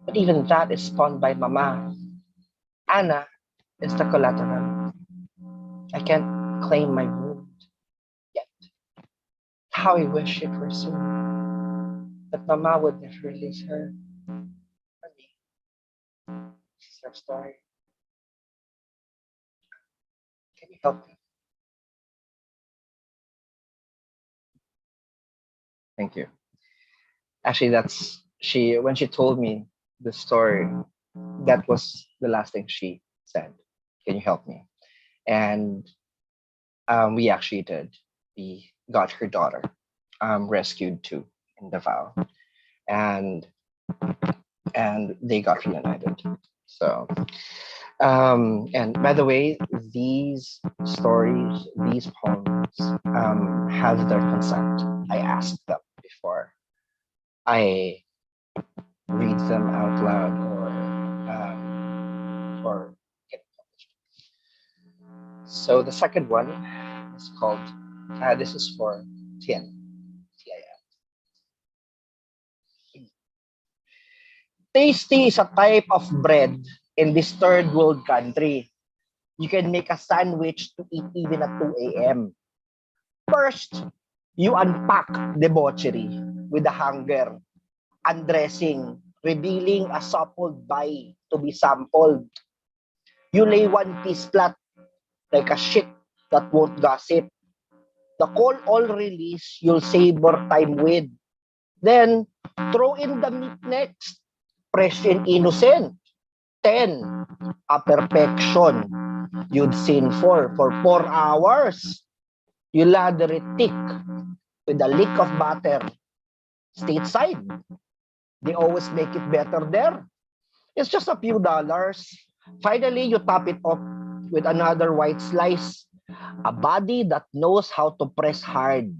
S12: But even that is spawned by Mama. Anna is the collateral. I can't claim my wound yet. How I wish it were soon. But Mama would never release her for me. She's her story. Can you help me? Thank you. Actually, when she told me the story, that was the last thing she said. Can you help me? And we actually did. We got her daughter rescued too in Davao, and they got reunited. So, and by the way, these stories, these poems, have their consent. I asked them before I read them out loud or get published. So the second one is called, this is for Tien. Tasty is a type of bread in this third world country. You can make a sandwich to eat even at 2 a.m. First, you unpack debauchery with the hunger, undressing, revealing a suppled body to be sampled. You lay one piece flat like a shit that won't gossip. The call all release you'll savor time with. Then, throw in the meat next. Fresh and innocent. 10. A perfection you'd sin for 4 hours. You lather it thick with a lick of butter. Stateside, they always make it better there. It's just a few dollars. Finally, you top it off with another white slice. A body that knows how to press hard.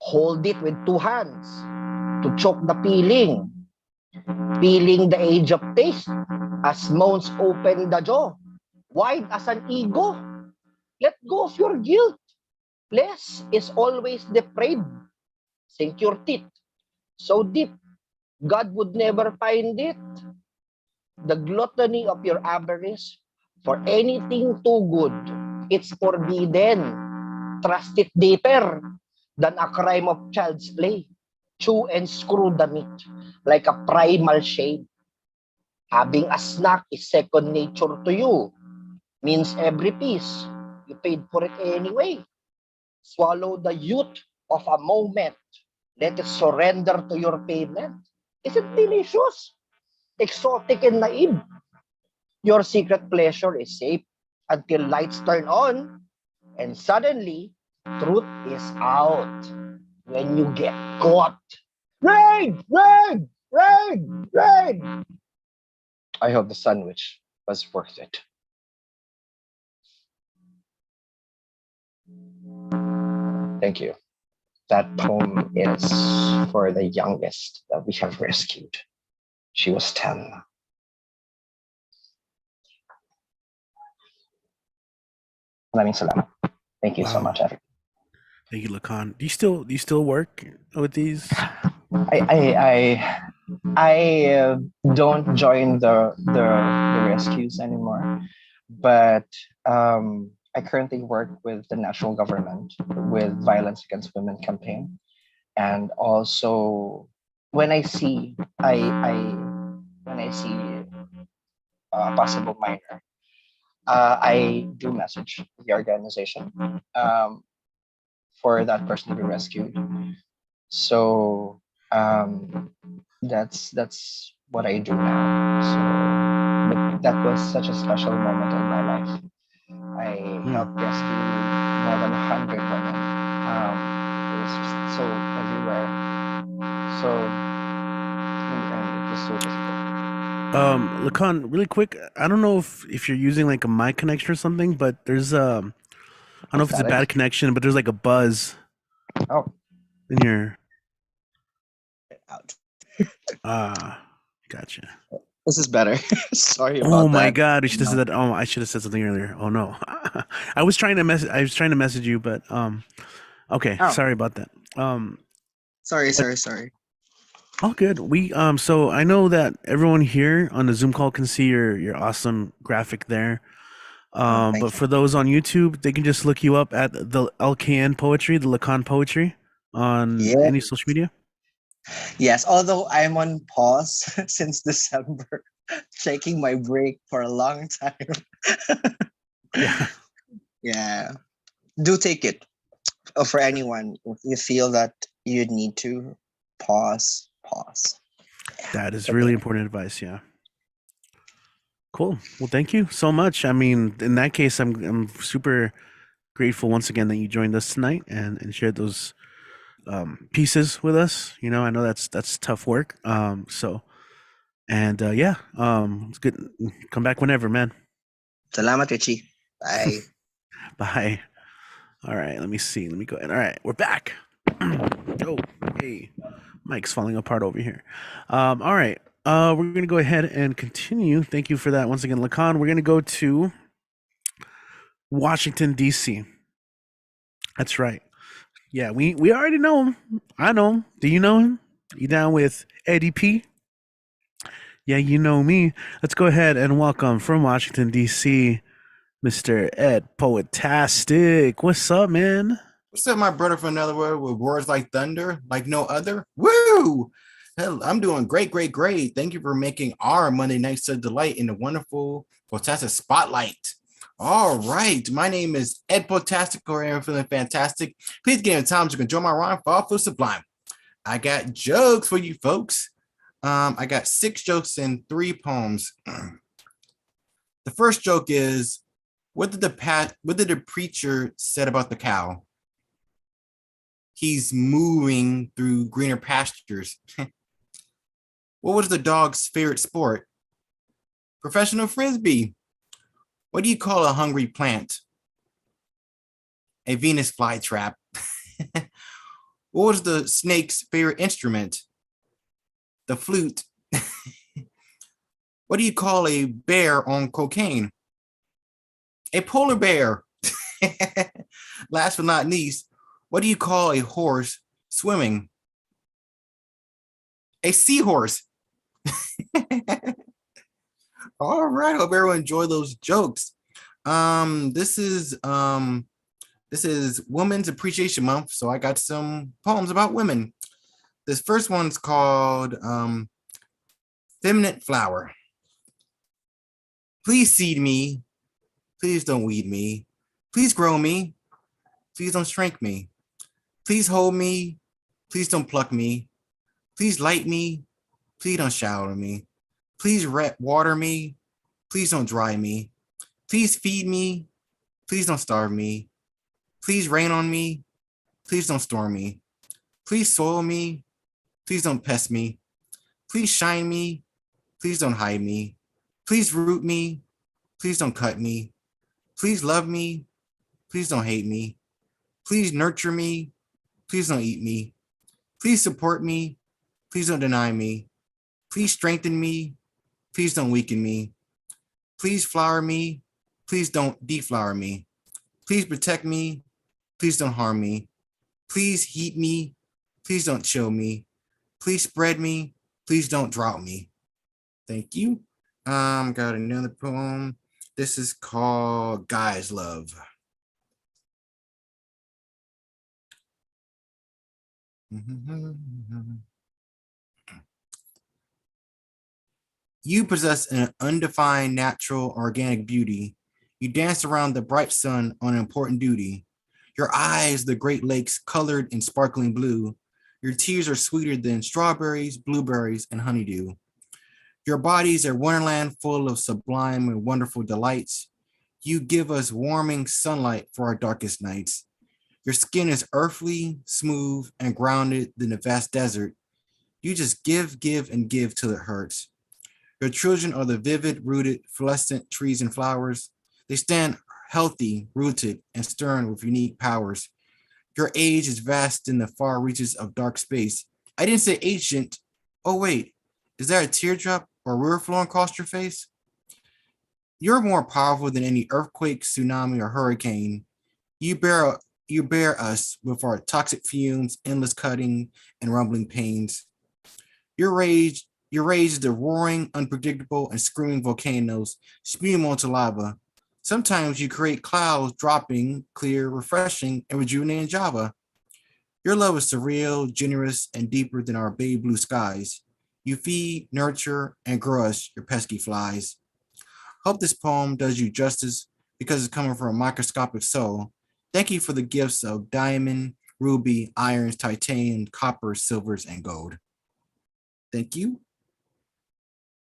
S12: Hold it with 2 hands to choke the feeling. Feeling the age of taste as moans open the jaw. Wide as an ego. Let go of your guilt. Less is always depraved. Sink your teeth so deep, God would never find it. The gluttony of your avarice for anything too good, it's forbidden. Trust it deeper than a crime of child's play. Chew and screw the meat like a primal shade. Having a snack is second nature to you. Means every piece, you paid for it anyway. Swallow the youth of a moment. Let it surrender to your payment. Is it delicious? Exotic and naive. Your secret pleasure is safe until lights turn on and suddenly truth is out when you get caught. Rain! Rain! Rain! Rain! I hope the sandwich was worth it. Thank you. That poem is for the youngest that we have rescued. She was 10. Maraming salamat. Thank you so much, everyone.
S1: Thank you, Lacan. Do you still work with these?
S12: I don't join the rescues anymore, but I currently work with the national government with Violence Against Women campaign, and also when I see I when I see a possible minor, I do message the organization for that person to be rescued. So that's what I do now. So, but that was such a special moment in my life. I helped rescue more than 100 women. It was just so everywhere. So, and it was so difficult.
S1: Lacan, really quick, I don't know if you're using like a mic connection or something, but there's I don't know if it's a
S12: Static.
S1: bad connection, but there's like a buzz
S12: Oh,
S1: in your
S12: out.
S1: ah, gotcha.
S12: This is better. Sorry
S1: Oh
S12: about
S1: my
S12: that.
S1: God, we should have said that. Oh, I should have said something earlier. Oh no. I was trying to message you, but okay,
S12: Oh,
S1: sorry about that.
S12: sorry,
S1: But
S12: sorry, sorry.
S1: all good. We so I know that everyone here on the Zoom call can see your awesome graphic there.
S12: Oh,
S1: But
S12: thank you.
S1: for those on YouTube, they can just look you up at the LKN Poetry, the Lacan Poetry on
S12: Yeah.
S1: any social media.
S12: Yes, although I'm on pause since December, taking my break for a long time.
S1: Yeah,
S12: Yeah. Do take it. For anyone, if you feel that you need to pause, pause.
S1: that is
S12: It's okay.
S1: really important advice. Yeah. Cool. Well, thank you so much. I mean, in that case, I'm super grateful once again that you joined us tonight and shared those pieces with us. You know, I know that's tough work. So and yeah, it's good. Come back whenever, man.
S12: Salamat, Richie. Bye.
S1: Bye. All right, let me see. Let me go ahead. All right, we're back. Oh, hey, Mike's falling apart over here. All right, we're gonna go ahead and continue. Thank you for that once again, Lacan. We're gonna go to Washington D.C. That's right. Yeah, we already know him. I know him. Do you know him? You down with Eddie P? Yeah, you know me. Let's go ahead and welcome from Washington D.C. Mr. Ed Poetastic. What's up, man?
S13: What's up, my brother from another world with words like thunder, like no other? Woo! Hell, I'm doing great, great, great. Thank you for making our Monday night so delight in the wonderful Potastic Spotlight. All right, my name is Ed Potastic, or I'm feeling fantastic. Please give me time to enjoy my rhyme, fall through sublime. I got jokes for you folks. I got 6 jokes and 3 poems. The first joke is, what did the preacher said about the cow? He's moving through greener pastures. What was the dog's favorite sport? Professional frisbee. What do you call a hungry plant? A Venus flytrap. What was the snake's favorite instrument? The flute. What do you call a bear on cocaine? A polar bear. Last but not least, what do you call a horse swimming? A seahorse. All right, hope everyone enjoyed those jokes. This is Women's Appreciation Month, so I got some poems about women. This first one's called Feminine Flower. Please seed me, please don't weed me, please grow me, please don't shrink me, please hold me, please don't pluck me, please light me, please don't shower me, please water me, please don't dry me, please feed me, please don't starve me, please rain on me, please don't storm me, please soil me, please don't pest me, please shine me, please don't hide me, please root me, please don't cut me, please love me, please don't hate me, please nurture me, please don't eat me, please support me, please don't deny me, please strengthen me, please don't weaken me, please flower me, please don't deflower me, please protect me, please don't harm me, please heat me, please don't chill me, please spread me, please don't drought me. Thank you. Got another poem. This is called Guy's Love. You possess an undefined natural organic beauty. You dance around the bright sun on an important duty. Your eyes, the Great Lakes colored in sparkling blue. Your tears are sweeter than strawberries, blueberries, and honeydew. Your body's a wonderland full of sublime and wonderful delights. You give us warming sunlight for our darkest nights. Your skin is earthly, smooth, and grounded in the vast desert. You just give, and give till it hurts. Your children are the vivid, rooted, fluorescent trees and flowers. They stand healthy, rooted, and stern with unique powers. Your age is vast in the far reaches of dark space. I didn't say ancient. Oh, wait, is that a teardrop or a river flowing across your face? You're more powerful than any earthquake, tsunami, or hurricane. You bear us with our toxic fumes, endless cutting, and rumbling pains. Your rage is the roaring, unpredictable, and screaming volcanoes spewing molten lava. Sometimes you create clouds dropping, clear, refreshing, and rejuvenating Java. Your love is surreal, generous, and deeper than our baby blue skies. You feed, nurture, and grow us, your pesky flies. Hope this poem does you justice because it's coming from a microscopic soul. Thank you for the gifts of diamond, ruby, irons, titanium, copper, silvers, and gold. Thank you.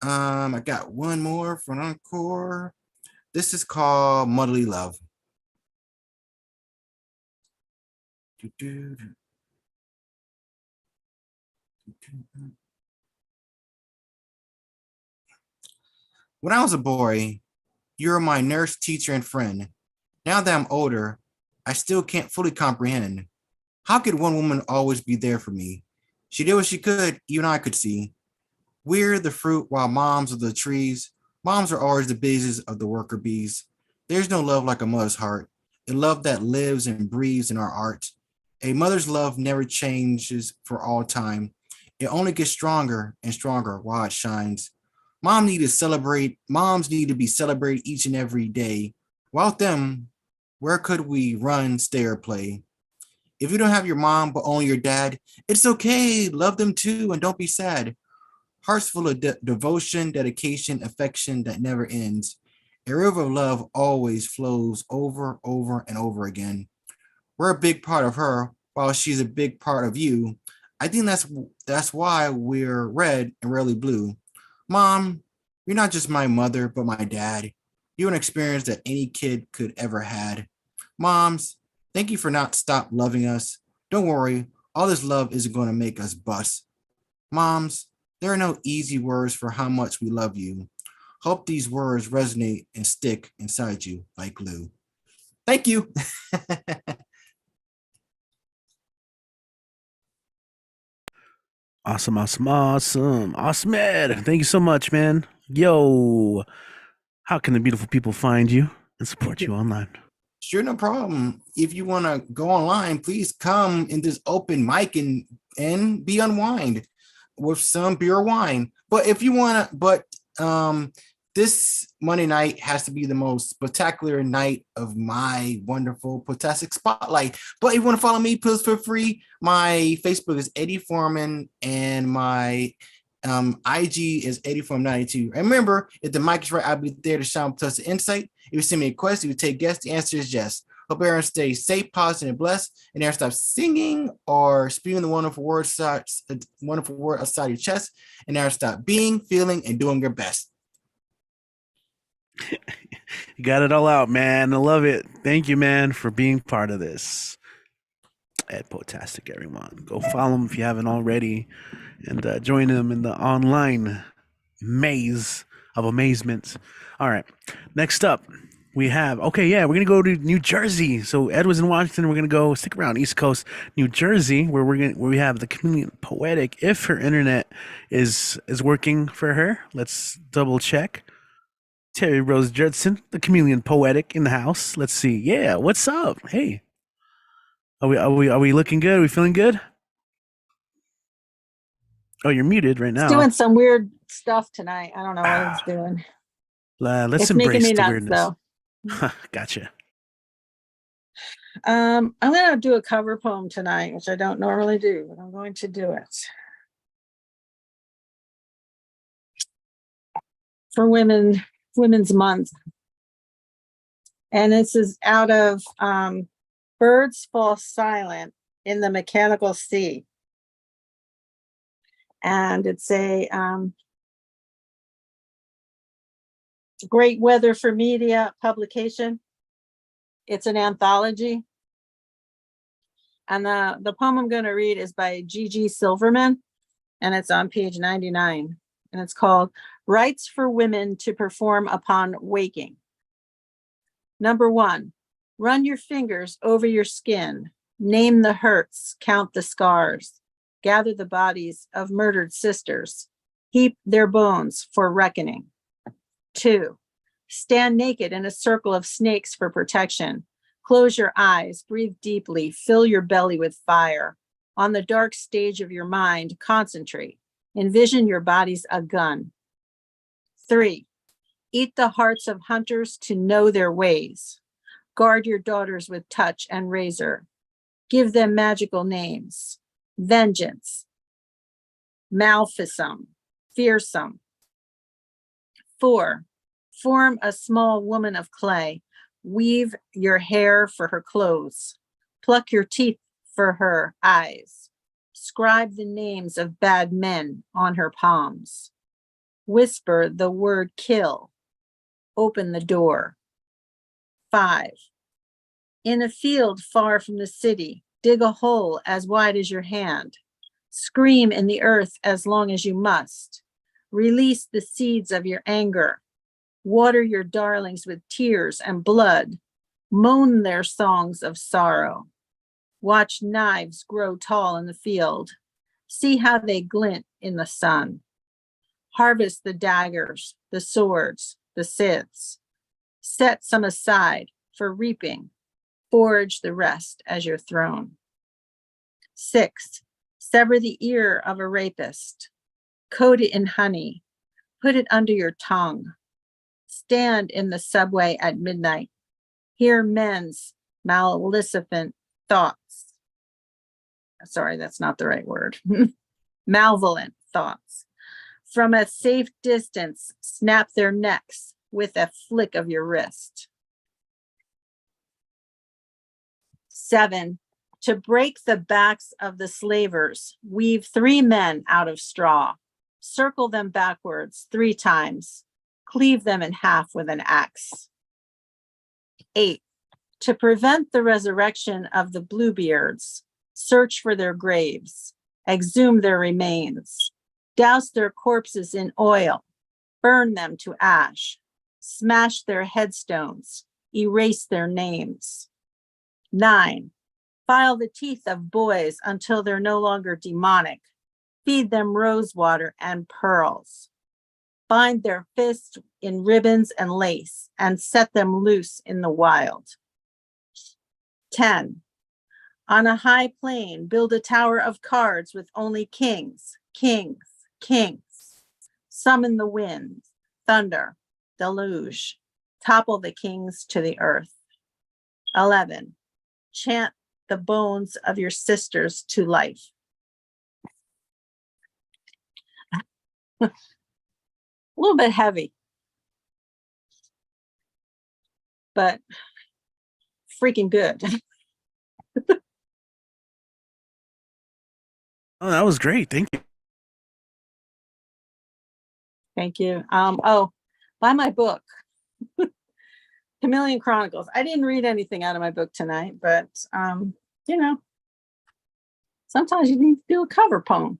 S13: I got one more for an encore. This is called Motherly Love. When I was a boy, you were my nurse, teacher, and friend. Now that I'm older, I still can't fully comprehend. How could one woman always be there for me? She did what she could, even I could see. We're the fruit while moms are the trees. Moms are always the bases of the worker bees. There's no love like a mother's heart, a love that lives and breathes in our art. A mother's love never changes for all time. It only gets stronger and stronger while it shines. Moms need to be celebrated each and every day. Without them, where could we run, stay, or play? If you don't have your mom but only your dad, it's okay. Love them too and don't be sad. Hearts full of devotion, dedication, affection that never ends. A river of love always flows over, and over again. We're a big part of her while she's a big part of you. I think that's why we're red and rarely blue. Mom, you're not just my mother, but my dad. You're an experience that any kid could ever had. Moms, thank you for not stop loving us. Don't worry, all this love isn't going to make us bust. Moms, there are no easy words for how much we love you. Hope these words resonate and stick inside you like glue. Thank you.
S1: Awesome, awesome, awesome. Awesome, Ed. Thank you so much, man. Yo, how can the beautiful people find you and support you online?
S13: Sure, no problem. If you want to go online, please come in this open mic and be unwind with some beer or wine. But if you want to, this Monday night has to be the most spectacular night of my wonderful Potastic Spotlight. But if you want to follow me, please feel free. My Facebook is Eddie Foreman and my IG is 8492. And remember, if the mic is right, I'll be there to shine plus the insight. If you send me a question, if you take guests, the answer is yes. Hope everyone stays safe, positive, and blessed, and never stop singing or spewing the wonderful word outside your chest, and never stop being, feeling, and doing your best.
S1: You got it all out, man. I love it. Thank you, man, for being part of this. Ed Potastic, everyone. Go follow him if you haven't already, and join him in the online maze of amazement. All right. Next up, we have, we're going to go to New Jersey. So Ed was in Washington. We're going to go stick around East Coast, New Jersey, where we have the Chameleon Poetic. If her internet is working for her, let's double check. Terry Rose Judson, the Chameleon Poetic in the house. Let's see. Yeah, what's up? Hey. Are we looking good? Are we feeling good? Oh, you're muted right now.
S14: It's doing some weird stuff tonight. I don't know what it's doing.
S1: Let's
S14: It's making
S1: embrace
S14: me
S1: the
S14: nuts,
S1: weirdness.
S14: though.
S1: Gotcha.
S14: I'm gonna do a cover poem tonight, which I don't normally do, but I'm going to do it. for Women's Month. And this is out of Birds Fall Silent in the Mechanical Sea. And it's a great weather for media publication. It's an anthology. And the poem I'm going to read is by G.G. Silverman, and it's on page 99. And it's called Rights for Women to Perform Upon Waking. Number 1, run your fingers over your skin, name the hurts, count the scars, gather the bodies of murdered sisters, heap their bones for reckoning. 2, stand naked in a circle of snakes for protection. Close your eyes, breathe deeply, fill your belly with fire. On the dark stage of your mind, concentrate. Envision your body's a gun. 3, eat the hearts of hunters to know their ways. Guard your daughters with touch and razor. Give them magical names. Vengeance, Maleficum, fearsome. 4, form a small woman of clay. Weave your hair for her clothes. Pluck your teeth for her eyes. Scribe the names of bad men on her palms. Whisper the word kill. Open the door. 5, in a field far from the city, dig a hole as wide as your hand. Scream in the earth as long as you must. Release the seeds of your anger. Water your darlings with tears and blood. Moan their songs of sorrow. Watch knives grow tall in the field. See how they glint in the sun. Harvest the daggers, the swords, the scythes. Set some aside for reaping. Forge the rest as your throne. 6, sever the ear of a rapist. Coat it in honey. Put it under your tongue. Stand in the subway at midnight. Hear men's maleficent thoughts. Sorry, that's not the right word. Malevolent thoughts. From a safe distance, snap their necks with a flick of your wrist. 7, to break the backs of the slavers, weave 3 men out of straw. Circle them backwards 3 times. Cleave them in half with an axe. 8, to prevent the resurrection of the Bluebeards, search for their graves, exhume their remains, douse their corpses in oil, burn them to ash, smash their headstones, erase their names. 9, file the teeth of boys until they're no longer demonic. Feed them rose water and pearls. Bind their fists in ribbons and lace and set them loose in the wild. 10, on a high plain, build a tower of cards with only kings, kings, kings. Summon the wind, thunder, deluge. Topple the kings to the earth. 11, chant the bones of your sisters to life. A little bit heavy, but freaking good.
S1: Oh, that was great. Thank you.
S14: Thank you. Oh, buy my book, Chameleon Chronicles. I didn't read anything out of my book tonight, but you know, sometimes you need to do a cover poem.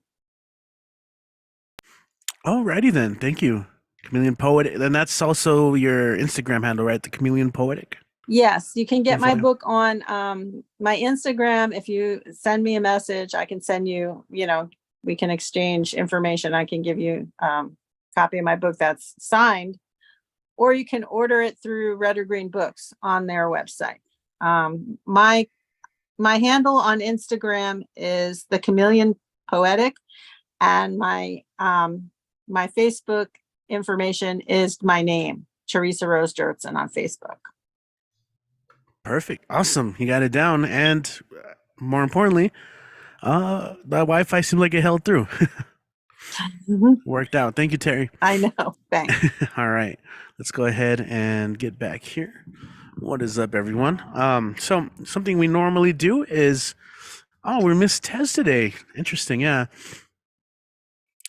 S1: Alrighty then. Thank you. Chameleon Poet. And that's also your Instagram handle, right? The Chameleon Poetic.
S14: Yes, you can get my
S1: Profile.
S14: book on my Instagram. If you send me a message, I can send you, we can exchange information. I can give you copy of my book that's signed, or you can order it through Red or Green Books on their website. My handle on Instagram is the Chameleon Poetic, and my Facebook information is my name, Teresa Rose Dirtson, on Facebook.
S1: Perfect. Awesome. You got it down. And more importantly, the Wi-Fi seemed like it held through. Worked out. Thank you, Terry.
S14: I know. Thanks.
S1: All right, let's go ahead and get back here. What is up, everyone? So something we normally do is, oh, we missed Tez today. Interesting, yeah.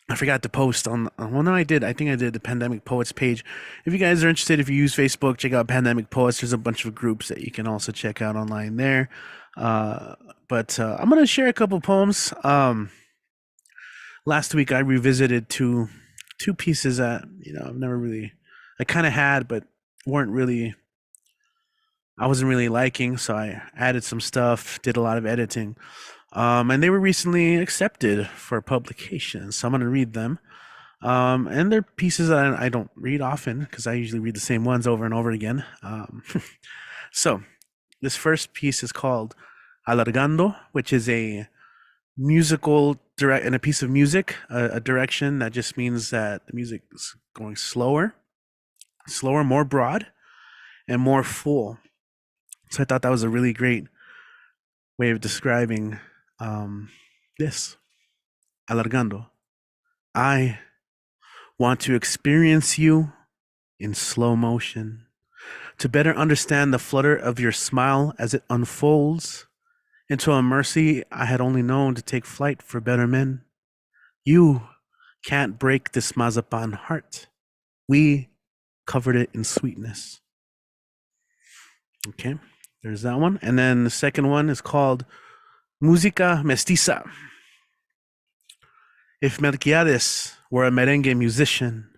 S1: I forgot to post on. Well, no, I did. I think I did the Pandemic Poets page. If you guys are interested, if you use Facebook, check out Pandemic Poets. There's a bunch of groups that you can also check out online there. But I'm gonna share a couple poems. Last week I revisited two pieces that I've never really, I kind of had, but weren't really. I wasn't really liking, so I added some stuff, did a lot of editing. And they were recently accepted for publication, so I'm going to read them. And they're pieces that I don't read often because I usually read the same ones over and over again. So this first piece is called Alargando, which is a musical direct and a piece of music, a direction that just means that the music is going slower, more broad, and more full. So I thought that was a really great way of describing this. Alargando. I want to experience you in slow motion, to better understand the flutter of your smile as it unfolds into a mercy I had only known to take flight for better men. You can't break this Mazapan heart. We covered it in sweetness. Okay, there's that one. And then the second one is called Música Mestiza. If Melquiades were a merengue musician,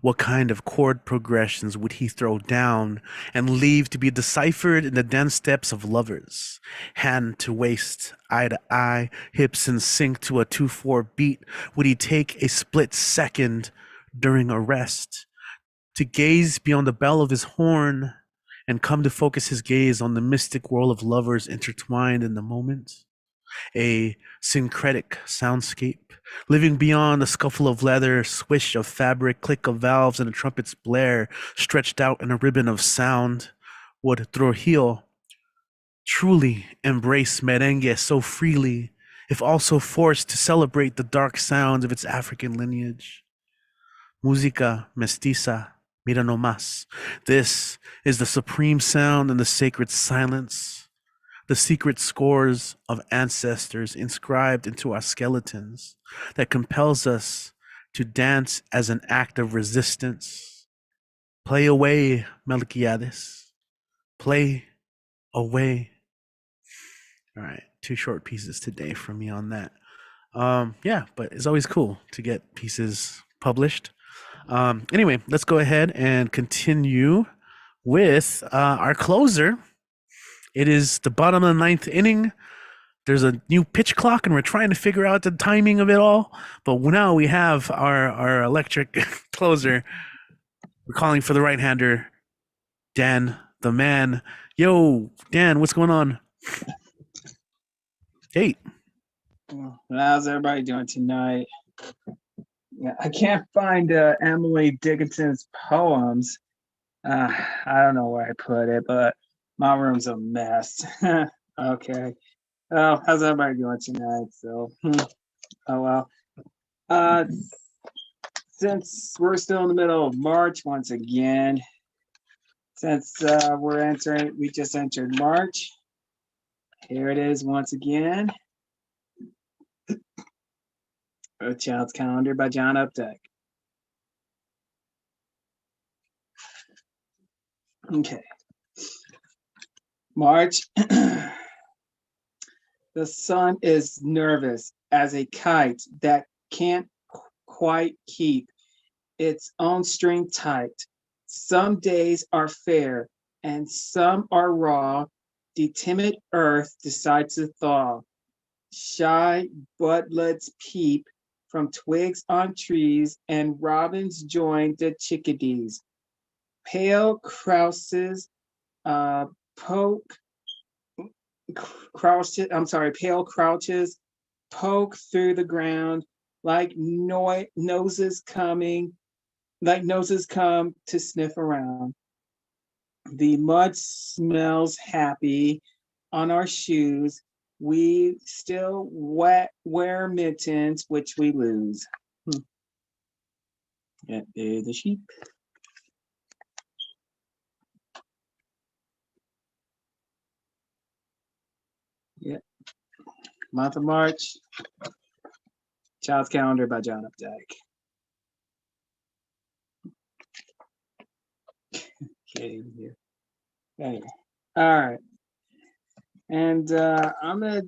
S1: what kind of chord progressions would he throw down and leave to be deciphered in the dance steps of lovers? Hand to waist, eye to eye, hips in sync to a 2/4 beat. Would he take a split second during a rest to gaze beyond the bell of his horn and come to focus his gaze on the mystic whirl of lovers intertwined in the moment? A syncretic soundscape, living beyond the scuffle of leather, swish of fabric, click of valves, and a trumpet's blare stretched out in a ribbon of sound. Would Trujillo truly embrace merengue so freely, if also forced to celebrate the dark sounds of its African lineage? Música mestiza, mira no más. This is the supreme sound in the sacred silence, the secret scores of ancestors inscribed into our skeletons that compels us to dance as an act of resistance. Play away, Melquiades. Play away. All right, 2 short pieces today from me on that. Yeah, but it's always cool to get pieces published. Anyway, let's go ahead and continue with our closer. It is the bottom of the 9th inning. There's a new pitch clock, and we're trying to figure out the timing of it all. But now we have our electric closer. We're calling for the right-hander, Dan, the man. Yo, Dan, what's going on? Hey.
S15: Well, how's everybody doing tonight? Yeah, I can't find Emily Dickinson's poems. I don't know where I put it, but my room's a mess. Okay. Oh, how's everybody doing tonight? So, oh well. Since we're still in the middle of March once again, since we just entered March. Here it is once again. A Child's Calendar by John Updike. Okay. March. The sun is nervous as a kite that can't quite keep its own string tight. Some days are fair and some are raw. The timid earth decides to thaw. Shy budlets peep from twigs on trees, and robins join the chickadees. Pale crouches poke through the ground like noses come to sniff around. The mud smells happy on our shoes. We still wear mittens, which we lose. Yeah, there's the sheep. Yeah. Month of March. Child's Calendar by John Updike. Okay, here. Anyway. All right. And I'm gonna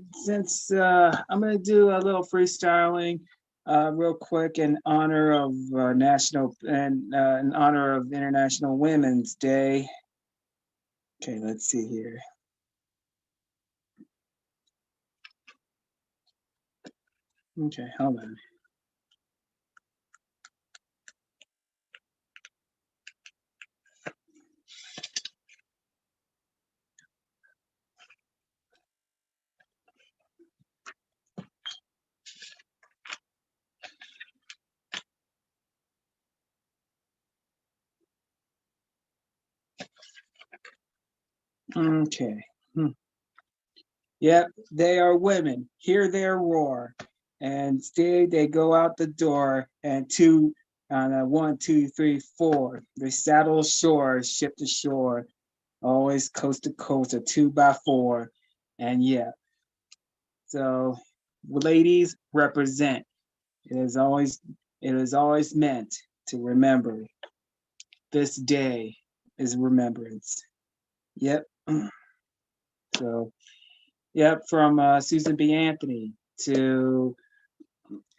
S15: do a little freestyling real quick in honor of in honor of International Women's Day. Okay, let's see here. Okay, hold on. Okay. Yep, they are women. Hear their roar. And stay, they go out the door. And 1, 2, 3, 4. They saddle ashore, ship to shore. Always coast to coast, a 2x4. And yeah. So ladies represent. It is always meant to remember. This day is remembrance. Yep. So, yep, from Susan B. Anthony to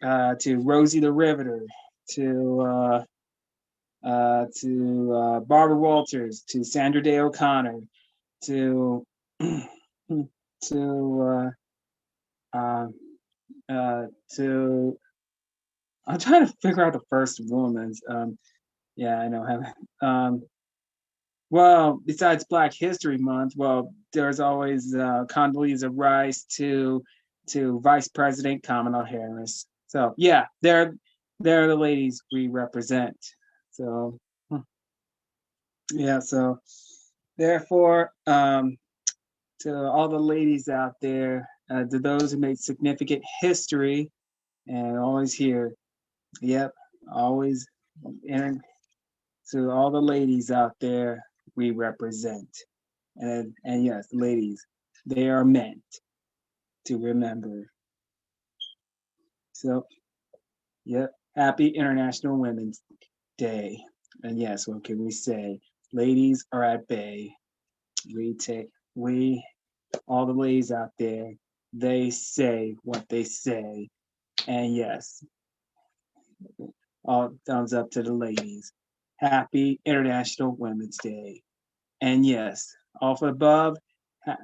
S15: Rosie the Riveter to Barbara Walters to Sandra Day O'Connor to I'm trying to figure out the first woman's. Yeah, I know. Well, besides Black History Month, well, there's always Condoleezza Rice to Vice President Kamala Harris. So yeah, they're the ladies we represent. So yeah, so therefore, to all the ladies out there, to those who made significant history, and always here, yep, always, and to all the ladies out there, we represent. And yes, ladies, they are meant to remember. So, yep, happy International Women's Day. And yes, what can we say? Ladies are at bay. All the ladies out there, they say what they say. And yes, all thumbs up to the ladies. Happy International Women's Day. And yes, off above,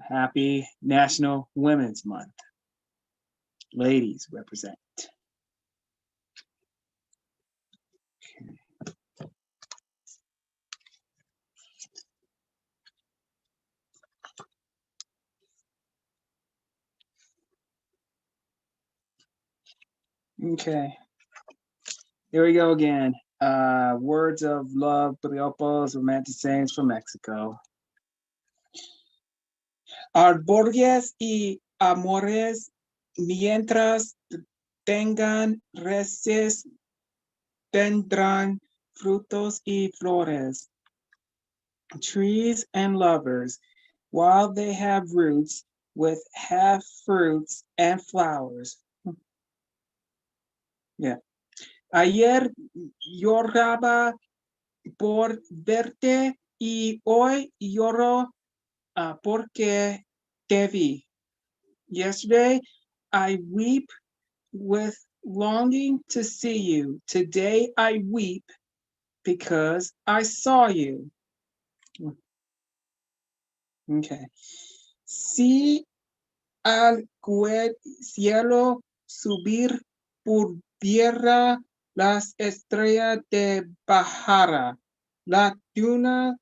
S15: happy National Women's Month. Ladies represent. Okay, here we go again. Words of love, piropos, romantic sayings from Mexico. Alborgues y amores, mientras tengan reses, tendrán frutos y flores. Trees and lovers, while they have roots, with half fruits and flowers. Yeah. Ayer lloraba por verte y hoy lloro porque te vi. Yesterday I weep with longing to see you. Today I weep because I saw you. Okay. Si al cielo subir pudiera las estrellas de Bajara, la luna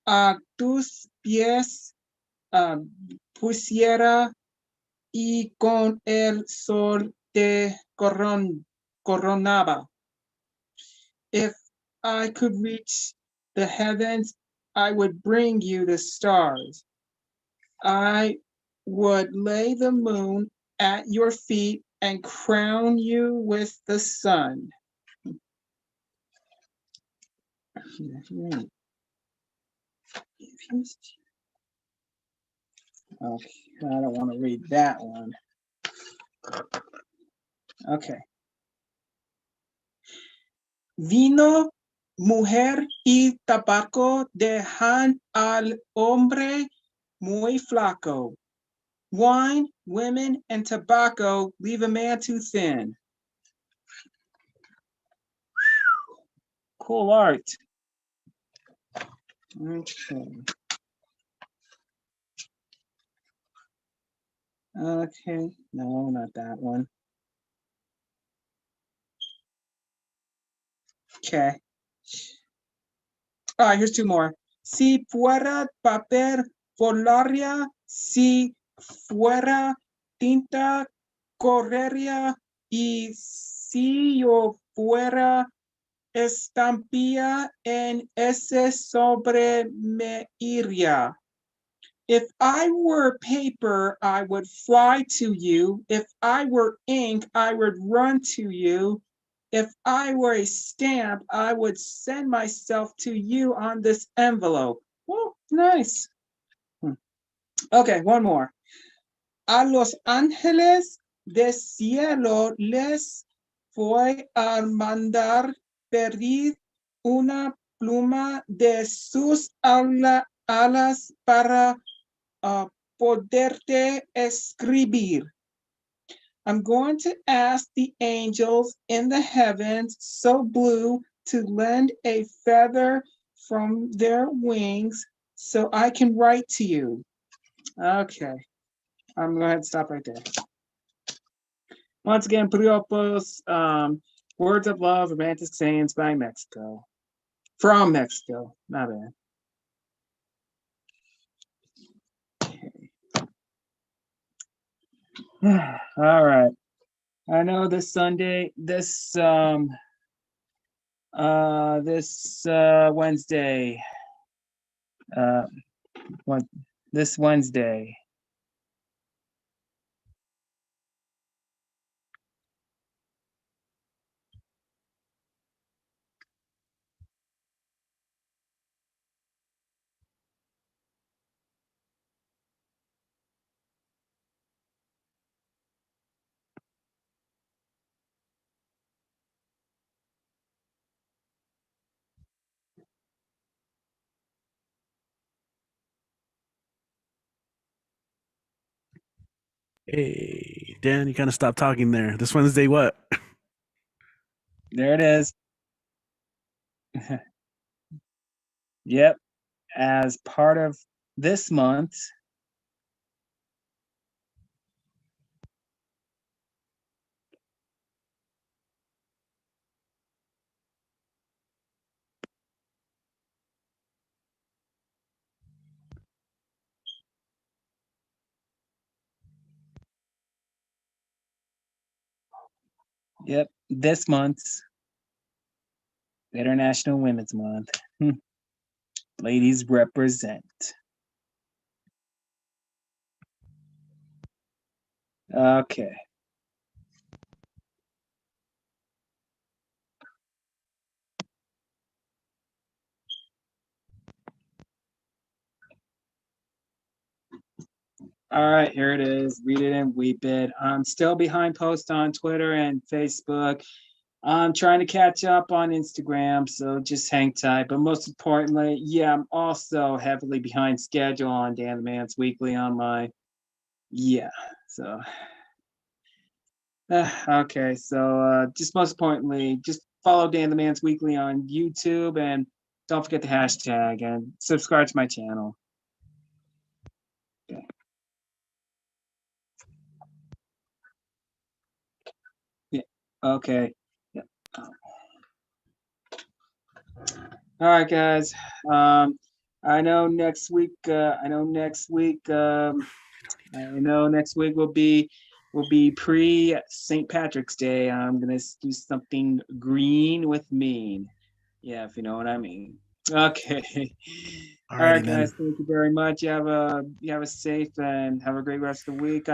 S15: a tus pies pusiera y con el sol te coronaba. If I could reach the heavens, I would bring you the stars. I would lay the moon at your feet and crown you with the sun. Okay, I don't want to read that one. Okay. Vino, mujer y tabaco dejan al hombre muy flaco. Wine, women, and tobacco leave a man too thin. Cool art. Okay. Okay, no, not that one. Okay. All right, here's two more. Si fuera papel volaría, si fuera tinta correría, y si yo fuera estampilla en ese sobre me iría. If I were paper, I would fly to you. If I were ink, I would run to you. If I were a stamp, I would send myself to you on this envelope. Oh, nice. Okay, one more. A los ángeles del cielo les voy a mandar pedir una pluma de sus alas para poderte escribir. I'm going to ask the angels in the heavens so blue to lend a feather from their wings so I can write to you. Okay, I'm going to go ahead and stop right there. Once again, Priopos, Words of Love, Romantic Sayings by Mexico. From Mexico, not bad. All right. I know this Sunday, this Wednesday, this Wednesday.
S1: Hey, Dan, you kind of stopped talking there. This Wednesday, what?
S15: There it is. Yep. As part of this month, yep, this month's International Women's Month. Ladies represent. Okay. All right, here it is. Read it and weep it. I'm still behind post on Twitter and Facebook. I'm trying to catch up on Instagram, so just hang tight. But most importantly, yeah, I'm also heavily behind schedule on Dan the Man's Weekly on my, yeah, so. Okay, so just most importantly, just follow Dan the Man's Weekly on YouTube and don't forget the hashtag and subscribe to my channel. Okay. Yeah, okay. Yeah. All right, guys. I know next week will be pre St. Patrick's Day. I'm gonna do something green with mean. Yeah, if you know what I mean. Okay. All
S1: Alrighty
S15: right,
S1: then.
S15: guys. Thank you very much. You have a safe and have a great rest of the week.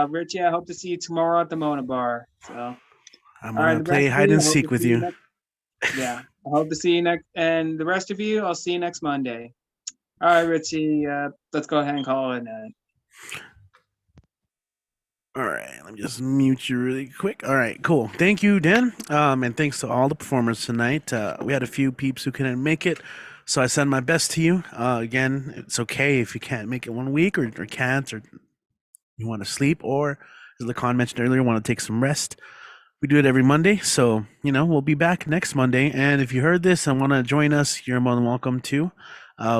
S15: Richie, I hope to see you tomorrow at the Mona Bar. So,
S1: I'm
S15: all right,
S1: gonna
S15: the
S1: play
S15: rest of
S1: hide
S15: you,
S1: and
S15: I hope
S1: seek
S15: to
S1: with
S15: see you
S1: you.
S15: next. Yeah, I hope to see you next, and the rest of you, I'll see you next Monday. All right, Richie. Let's go ahead and call it a night.
S1: All right, let me just mute you really quick. All right, cool. Thank you, Dan. And thanks to all the performers tonight. We had a few peeps who couldn't make it, so I send my best to you. Again, it's okay if you can't make it one week or can't, or you want to sleep, or as Lacan mentioned earlier, want to take some rest. We do it every Monday, so we'll be back next Monday. And if you heard this and want to join us, you're more than welcome to.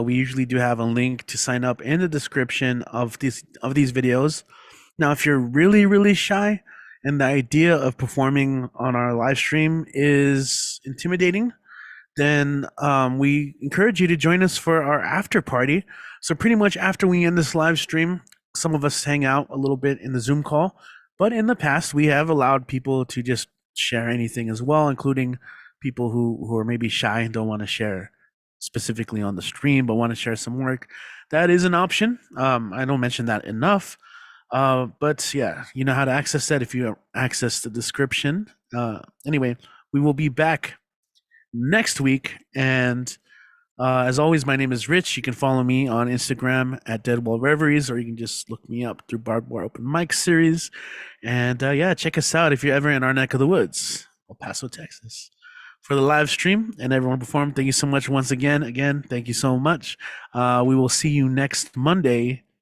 S1: We usually do have a link to sign up in the description of these videos. Now, if you're really, really shy and the idea of performing on our live stream is intimidating, then we encourage you to join us for our after party. So pretty much after we end this live stream, some of us hang out a little bit in the Zoom call. But in the past, we have allowed people to just share anything as well, including people who are maybe shy and don't want to share specifically on the stream, but want to share some work. That is an option. I don't mention that enough. But yeah, you know how to access that if you access the description. Anyway, we will be back next week. And as always, my name is Rich. You can follow me on Instagram at Deadwall Reveries, or you can just look me up through Barbed Open Mic Series. And yeah, check us out if you're ever in our neck of the woods, El Paso, Texas. For the live stream and everyone performed, thank you so much once again. Again, thank you so much. We will see you next Monday